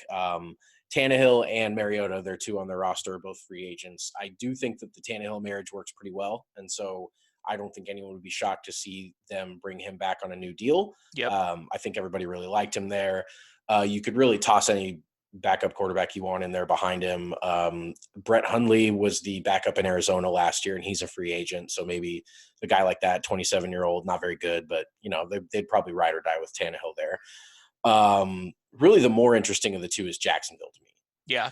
Tannehill and Mariota, they're two on their roster, both free agents. I do think that the Tannehill marriage works pretty well, and so I don't think anyone would be shocked to see them bring him back on a new deal. Yep. I think everybody really liked him there. You could really toss any backup quarterback you want in there behind him. Brett Hundley was the backup in Arizona last year, and he's a free agent. So maybe a guy like that, 27-year-old, not very good, but they'd probably ride or die with Tannehill there. Really, the more interesting of the two is Jacksonville to me. Yeah.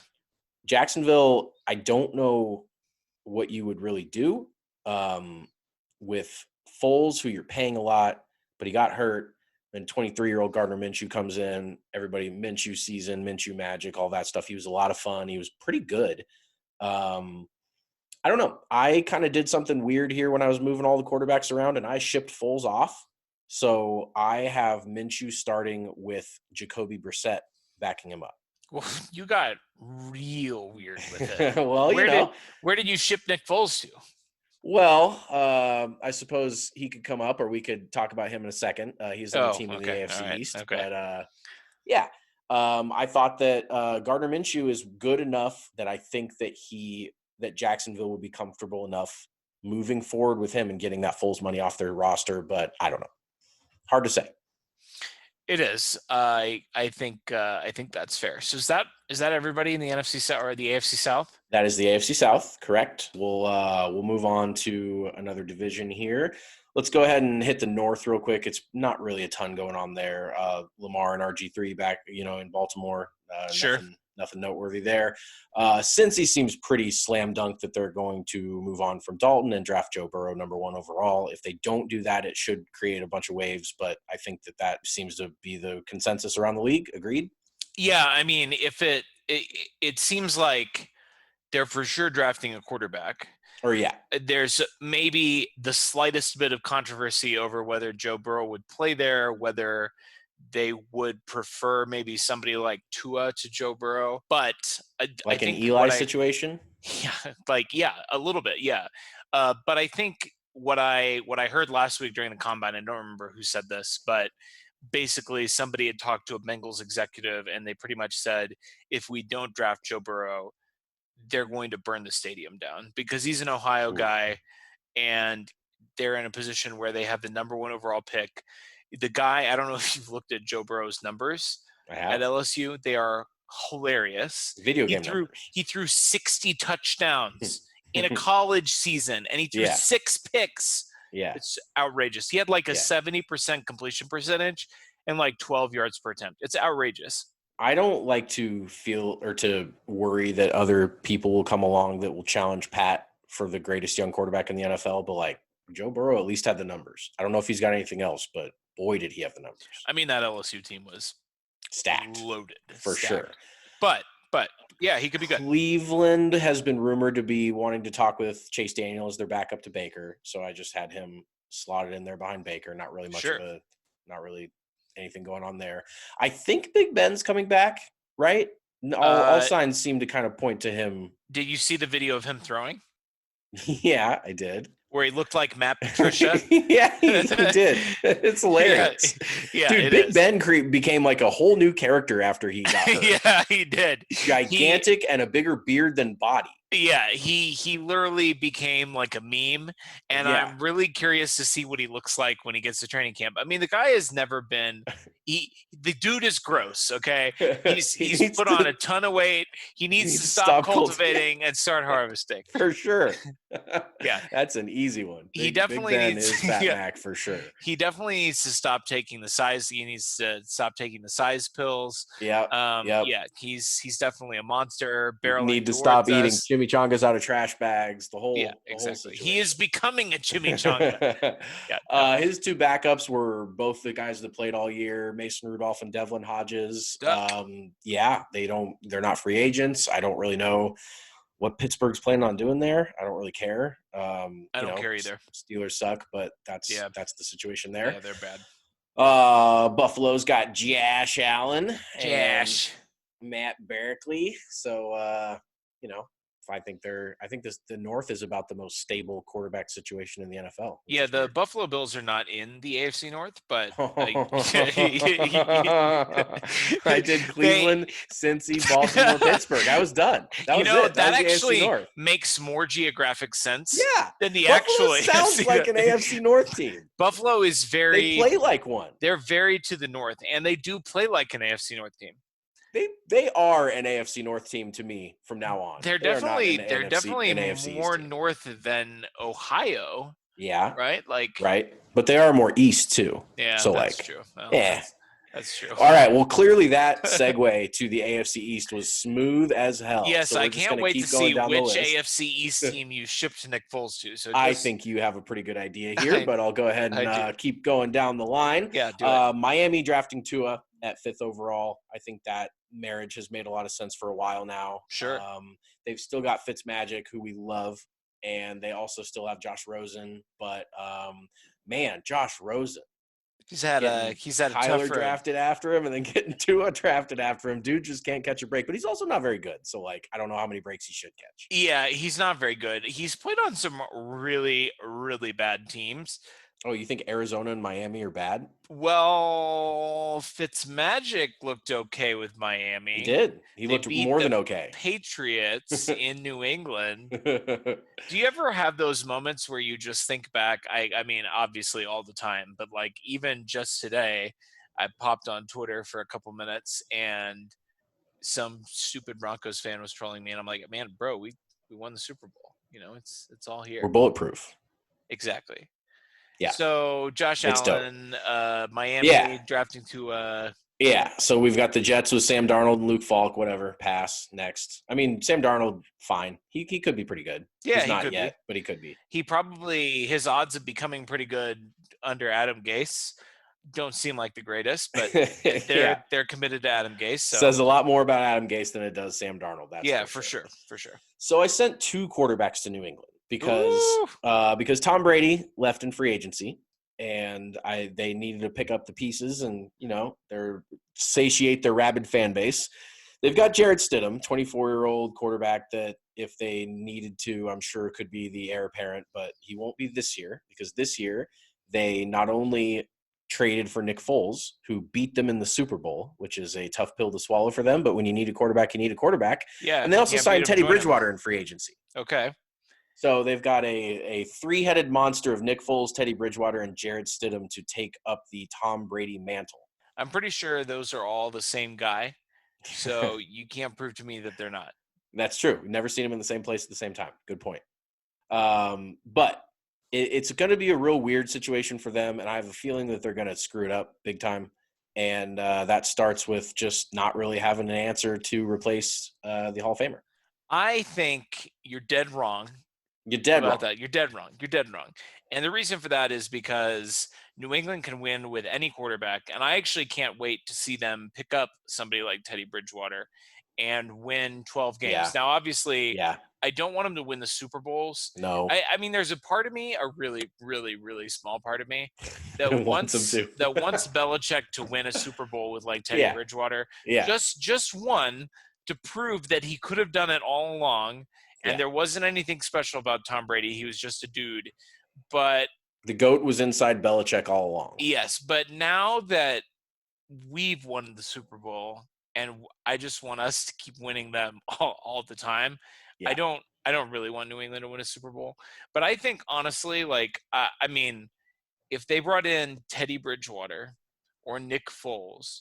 Jacksonville, I don't know what you would really do with Foles, who you're paying a lot, but he got hurt. Then 23-year-old Gardner Minshew comes in. Everybody, Minshew season, Minshew magic, all that stuff. He was a lot of fun. He was pretty good. I don't know. I kind of did something weird here when I was moving all the quarterbacks around, and I shipped Foles off. So I have Minshew starting with Jacoby Brissett backing him up. Well, you got real weird with it. Well, where did you ship Nick Foles to? Well, I suppose he could come up, or we could talk about him in a second. He's on the team in the AFC East. Okay. But yeah, I thought that Gardner Minshew is good enough that I think that Jacksonville would be comfortable enough moving forward with him and getting that Foles money off their roster. But I don't know. Hard to say. It is. I think that's fair. So is that everybody in the NFC South or the AFC South? That is the AFC South, correct. We'll move on to another division here. Let's go ahead and hit the North real quick. It's not really a ton going on there. Lamar and RG3 back, in Baltimore. Sure. Nothing noteworthy there. Cincy seems pretty slam dunk that they're going to move on from Dalton and draft Joe Burrow number 1 overall. If they don't do that, it should create a bunch of waves, but I think that seems to be the consensus around the league. Agreed? Yeah, I mean, if it seems like they're for sure drafting a quarterback. Or yeah. There's maybe the slightest bit of controversy over whether Joe Burrow would play there, whether they would prefer maybe somebody like Tua to Joe Burrow, but I think an Eli situation. Yeah, a little bit, yeah. But I think what I heard last week during the combine, I don't remember who said this, but basically somebody had talked to a Bengals executive, and they pretty much said, if we don't draft Joe Burrow, they're going to burn the stadium down because he's an Ohio guy, and they're in a position where they have the number 1 overall pick. The guy, I don't know if you've looked at Joe Burrow's numbers at LSU. They are hilarious. Video game numbers. He threw 60 touchdowns in a college season, and he threw 6 picks. Yeah. It's outrageous. He had like a 70% completion percentage and like 12 yards per attempt. It's outrageous. I don't like to feel or to worry that other people will come along that will challenge Pat for the greatest young quarterback in the NFL, but like Joe Burrow at least had the numbers. I don't know if he's got anything else, but boy, did he have the numbers. I mean, that LSU team was stacked. Loaded. For sure. But yeah, he could be good. Cleveland has been rumored to be wanting to talk with Chase Daniel as their backup to Baker. So I just had him slotted in there behind Baker. Not really much not really anything going on there. I think Big Ben's coming back, right? All signs seem to kind of point to him. Did you see the video of him throwing? Yeah, I did. Where he looked like Matt Patricia. Yeah, he did. It's hilarious. Yeah, dude, Big Ben became like a whole new character after he got hurt. Yeah, he did. Gigantic and a bigger beard than body. Yeah, he literally became like a meme, and I'm really curious to see what he looks like when he gets to training camp. I mean, the guy has never been the dude is gross, okay? He's put on a ton of weight. He needs to stop cultivating and start harvesting. For sure. Yeah. That's an easy one. He Big definitely Ben needs is Fat yeah. Mac for sure. He definitely needs to stop taking the size. He needs to stop taking the size pills. Yep. Yep. Yeah, he's definitely a monster barreling Need to stop towards eating us. chimichangas out of trash bags. Yeah, The whole exactly. He is situation. becoming a chimichanga. Yeah, no. His two backups were both the guys that played all year, Mason Rudolph and Devlin Hodges. Duck. Yeah, they're not free agents. I don't really know what Pittsburgh's planning on doing there. I don't really care. I don't care either. Steelers suck, but Yeah, that's the situation there. yeah, they're bad. Buffalo's got Josh Allen and Jash. Matt Barkley. So you know, I think the North is about the most stable quarterback situation in the NFL, which Yeah, is the weird. Buffalo Bills are not in the AFC North, but I did they Cleveland, Cincy, Baltimore, Pittsburgh. I was done. That was it. That that was the AFC actually North. makes more geographic sense Yeah. than the Buffalo actual sounds AFC. like an AFC North team. Buffalo is They very play like one. they're very to the north, and they do play like an AFC North team. They are an AFC North team to me from now on. They are not They're definitely an AFC East more team. north than Ohio, Yeah, right? Like, right. But they are more East too. yeah, So that's like, true. Well, yeah. that's true. All right. Well, clearly that segue to the AFC East was smooth as hell. Yes, So I we're just can't going to wait to keep going see down the which list. AFC East team you shipped Nick Foles to. So I just think you have a pretty good idea here, I but I'll go ahead I and do. keep going down the line. Yeah, do it. Miami drafting Tua at 5th overall. I think that marriage has made a lot of sense for a while now. Sure. They've still got Fitzmagic, who we love, and they also still have Josh Rosen. But man, Josh Rosen getting He's had a tough Kyler road. drafted after him and then getting Tua drafted after him. Dude just can't catch a break, but he's also not very good. So, like, I don't know how many breaks he should catch. Yeah, he's not very good. He's played on some really, really bad teams. Oh, you think Arizona and Miami are bad? Well, Fitzmagic looked okay with He Miami. did. He They looked beat more the than okay. Patriots in New England. Do you ever have those moments where you just think back? I mean, obviously all the time, but like even just today, I popped on Twitter for a couple minutes and some stupid Broncos fan was trolling me, and I'm like, man, bro, we won the Super Bowl. You know, it's all We're here. bulletproof. Exactly. Yeah, So Josh it's dope. Allen, Yeah, Miami drafting to yeah. So we've got the Jets with Sam Darnold and Luke Falk. Whatever. Pass next. I mean, Sam Darnold, fine. He could be pretty good. yeah, He's he not could be. yet, but he could be. He probably his odds of becoming pretty good under Adam Gase don't seem like the greatest, but Yeah, they're committed to Adam Gase, so says a lot more about Adam Gase than it does Sam Darnold. That's yeah, for for sure. sure, for sure. So I sent two quarterbacks to New England Ooh, because Tom Brady left in free agency, and they needed to pick up the pieces and they're satiate their rabid fan base. They've got Jarrett Stidham, 24-year-old quarterback that if they needed to, I'm sure could be the heir apparent, but he won't be this year because this year they not only traded for Nick Foles, who beat them in the Super Bowl, which is a tough pill to swallow for them. But when you need a quarterback, you need a quarterback. yeah. And If they you also can't beat signed him, Teddy join him. Bridgewater in free agency. Okay. So they've got a three-headed monster of Nick Foles, Teddy Bridgewater, and Jarrett Stidham to take up the Tom Brady mantle. I'm pretty sure those are all the same guy, so you can't prove to me that they're not. That's true. We've never seen them in the same place at the same time. Good point. But it's going to be a real weird situation for them, and I have a feeling that they're going to screw it up big time. And that starts with just not really having an answer to replace the Hall of Famer. I think you're dead wrong You're dead about wrong. that. You're dead wrong. You're dead wrong. And the reason for that is because New England can win with any quarterback. And I actually can't wait to see them pick up somebody like Teddy Bridgewater and win 12 games. Yeah. Now, obviously, Yeah. I don't want them to win the Super Bowls. No. I mean, there's a part of me, a really, really, really small part of me, that Wants them to. wants Belichick to win a Super Bowl with like Teddy Yeah. Bridgewater. Yeah. Just one to prove that he could have done it all along. And there wasn't anything special about Tom Brady. He was just a dude. But the GOAT was inside Belichick all along. yes, but now that we've won the Super Bowl, and I just want us to keep winning them all the time. Yeah. I don't really want New England to win a Super Bowl. But I think honestly, like I mean, if they brought in Teddy Bridgewater or Nick Foles,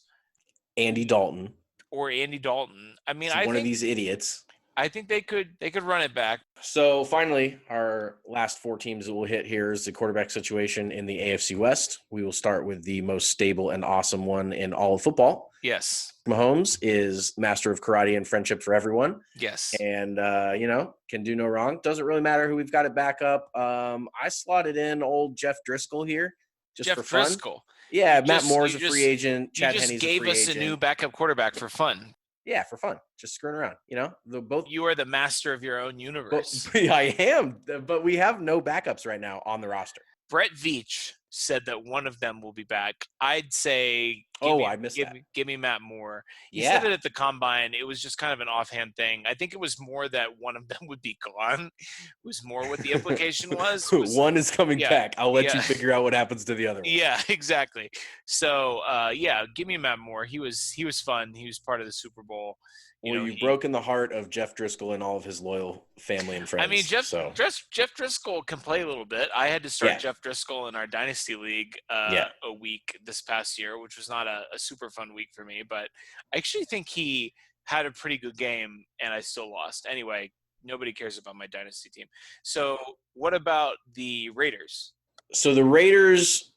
Andy Dalton, I mean, I one think of these idiots. I think they could run it back. So finally, our last four teams that we'll hit here is the quarterback situation in the AFC West. We will start with the most stable and awesome one in all of football. Yes. Mahomes is master of karate and friendship for everyone, Yes. and can do no wrong. Doesn't really matter who we've got it back up. I slotted in old Jeff Driscoll here just for Jeff fun. Driscoll. Yeah, You Matt just Moore's you a free just agent. you Chad just Henne's a gave free us a new agent. backup quarterback for fun. Yeah, for fun, just screwing around. The both. You are the master of your own But universe. I am, but we have no backups right now on the roster. Brett Veach said that one of them will be back. I'd say Oh, I missed that. give me Matt Moore. He said it Yeah. at the combine. It was just kind of an offhand thing. I think it was more that one of them would be gone. Was more what the implication was. One is coming Yeah, back. I'll let you yeah, figure out what happens to the other one. yeah, exactly. So yeah, give me Matt Moore. He was fun. He was part of the Super Bowl. Well, you've He broken the heart of Jeff Driscoll and all of his loyal family and I mean, friends. So Jeff Driscoll can play a little bit. I had to start yeah, Jeff Driscoll in our dynasty league yeah. a week this past year, which was not a super fun week for me. But I actually think he had a pretty good game, and I still lost. Anyway, nobody cares about my dynasty team. So, what about the Raiders? So the Raiders,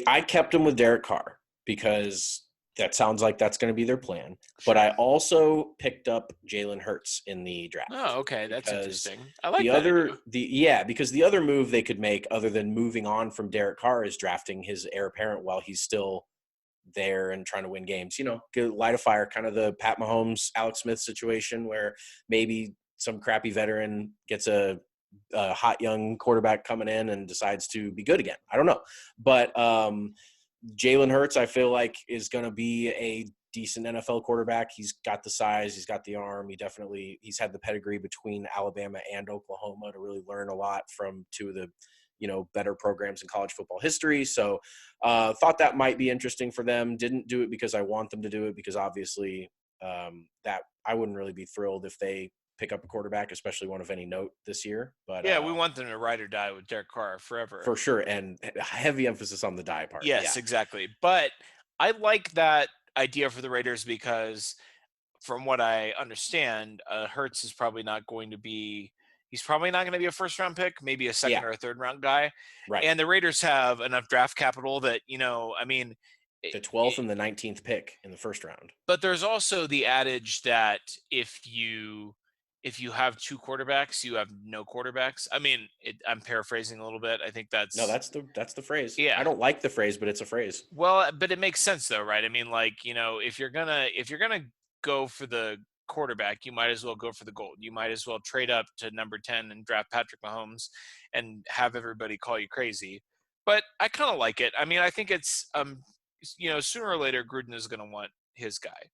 I kept them with Derek Carr because that sounds like that's going to be their plan. But Sure. I also picked up Jalen Hurts in the draft. Oh, okay, that's Because interesting. I like that idea. because the other move they could make other than moving on from Derek Carr is drafting his heir apparent while he's still there and trying to win games. Light a fire, kind of the Pat Mahomes, Alex Smith situation where maybe some crappy veteran gets a hot young quarterback coming in and decides to be good again. I don't know. But Jalen Hurts, I feel like, is going to be a decent NFL quarterback. He's got the size. He's got the arm. He's had the pedigree between Alabama and Oklahoma to really learn a lot from two of the, better programs in college football history. So thought that might be interesting for them. Didn't do it because I want them to do it, because obviously that I wouldn't really be thrilled if they pick up a quarterback, especially one of any note this year. But Yeah, we want them to ride or die with Derek Carr forever. for sure. And heavy emphasis on the die part. Yes, Yeah. exactly. But I like that idea for the Raiders because, from what I understand, Hertz is probably not going to be. He's probably not going to be a first round pick, maybe a second Yeah. or a third round guy. Right. And the Raiders have enough draft capital that I mean, The 12th and the 19th pick in the first round. but there's also the adage that if you have two quarterbacks, you have no quarterbacks. I mean, I'm paraphrasing a little bit. I think No, that's the phrase. yeah. I don't like the phrase, but it's a phrase. Well, but it makes sense though, right? I mean, like, if you're gonna go for the quarterback, you might as well go for the gold. You might as well trade up to number 10 and draft Patrick Mahomes and have everybody call you crazy. But I kind of like it. I mean, I think it's sooner or later Gruden is going to want his guy.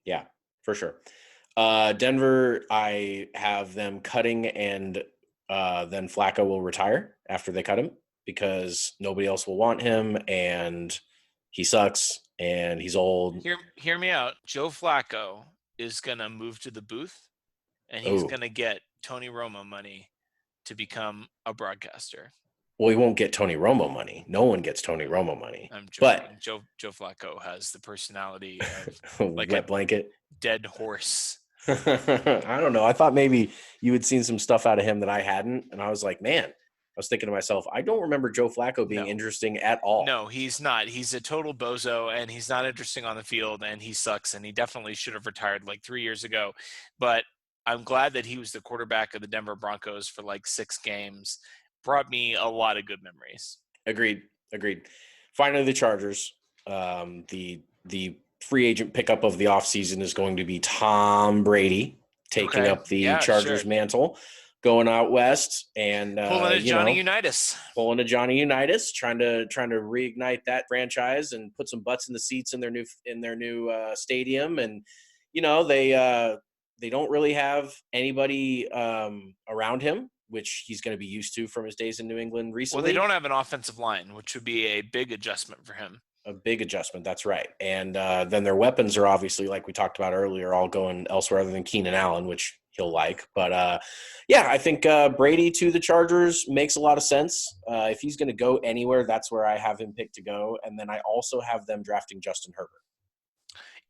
Yeah, for sure. Denver, I have them cutting, and then Flacco will retire after they cut him because nobody else will want him, and he sucks, and he's old. Hear me out. Joe Flacco is going to move to the booth, and he's going to get Tony Romo money to become a broadcaster. Well, he won't get Tony Romo money. No one gets Tony Romo money. I'm joking. But Joe Flacco has the personality of like wet a blanket. dead horse. I don't know. I thought maybe you had seen some stuff out of him that I hadn't, and I was like, man. I was thinking to myself, I don't remember Joe Flacco being interesting at all. No, he's not. He's a total bozo, and he's not interesting on the field, and he sucks, and he definitely should have retired like 3 years ago. But I'm glad that he was the quarterback of the Denver Broncos for like 6 games. Brought me a lot of good memories. Agreed. Finally, the Chargers. The free agent pickup of the offseason is going to be Tom Brady taking up the Chargers mantle, going out west and pulling a Johnny Unitas. Pulling a Johnny Unitas, trying to reignite that franchise and put some butts in the seats in their new stadium. And they don't really have anybody around him, which he's going to be used to from his days in New England recently. Well, they don't have an offensive line, which would be a big adjustment for him. A big adjustment, that's right. And then their weapons are obviously, like we talked about earlier, all going elsewhere other than Keenan Allen, which he'll like. But, I think Brady to the Chargers makes a lot of sense. If he's going to go anywhere, that's where I have him picked to go. And then I also have them drafting Justin Herbert.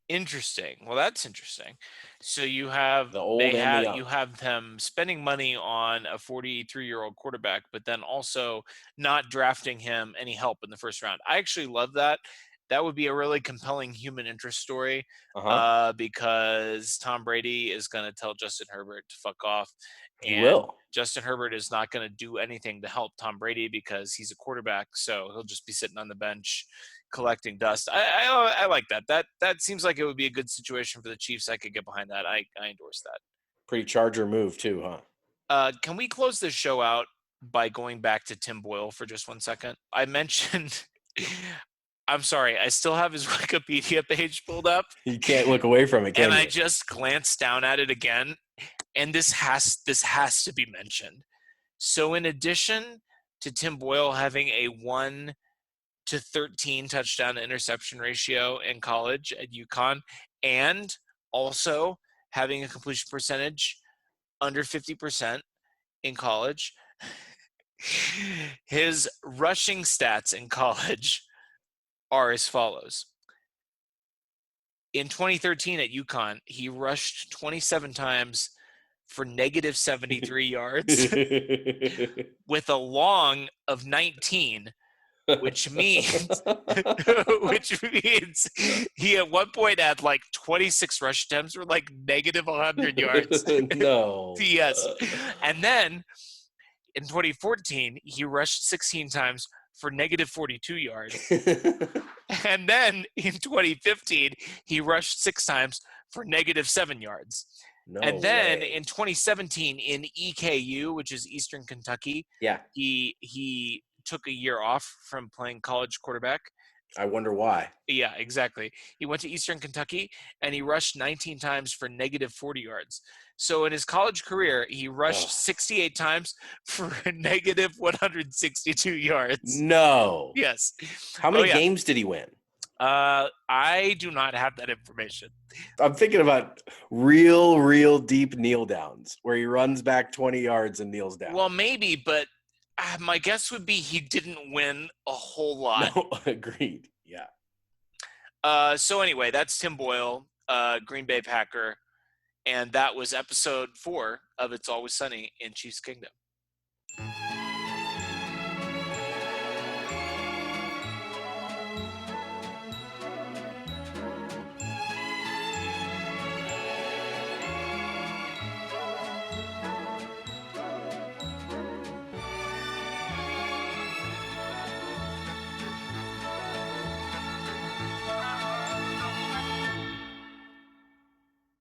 Interesting. Well, that's interesting. So you have The old and the you young. have them spending money on a 43-year-old quarterback, but then also not drafting him any help in the first round. I actually love that. That would be a really compelling human interest story, Uh-huh. because Tom Brady is going to tell Justin Herbert to fuck off, He and will. Justin Herbert is not going to do anything to help Tom Brady because he's a quarterback, so he'll just be sitting on the bench collecting dust. I like that. That seems like it would be a good situation for the Chiefs. I could get behind that. I endorse that. Pretty Charger move too, huh? Can we close this show out by going back to Tim Boyle for just 1 second? I mentioned. I'm sorry. I still have his Wikipedia page pulled up, You can't look away from it, and can I you? just glanced down at it again. And this has to be mentioned. So, in addition to Tim Boyle having a 1-13 touchdown to interception ratio in college at UConn, and also having a completion percentage under 50% in college, his rushing stats in college are as follows. In 2013 at UConn, he rushed 27 times for negative 73 yards with a long of 19, which means which means he at one point had like 26 rush attempts for like negative 100 yards. No. Yes. And then in 2014, he rushed 16 times for negative 42 yards. And then in 2015, he rushed 6 times for negative 7 yards. No And then way. in 2017 in EKU, which is Eastern Kentucky, Yeah. he took a year off from playing college quarterback. I wonder why. Yeah, exactly. He went to Eastern Kentucky and he rushed 19 times for negative 40 yards. So in his college career, he rushed Ugh. 68 times for negative 162 yards. No. Yes. How Oh many yeah. games did he win? I do not have that information. I'm thinking about real deep kneel downs where he runs back 20 yards and kneels down. Well, maybe, but my guess would be he didn't win a whole lot. No, agreed. Yeah. So anyway, that's Tim Boyle, Green Bay Packer, and that was episode 4 of It's Always Sunny in Chiefs Kingdom.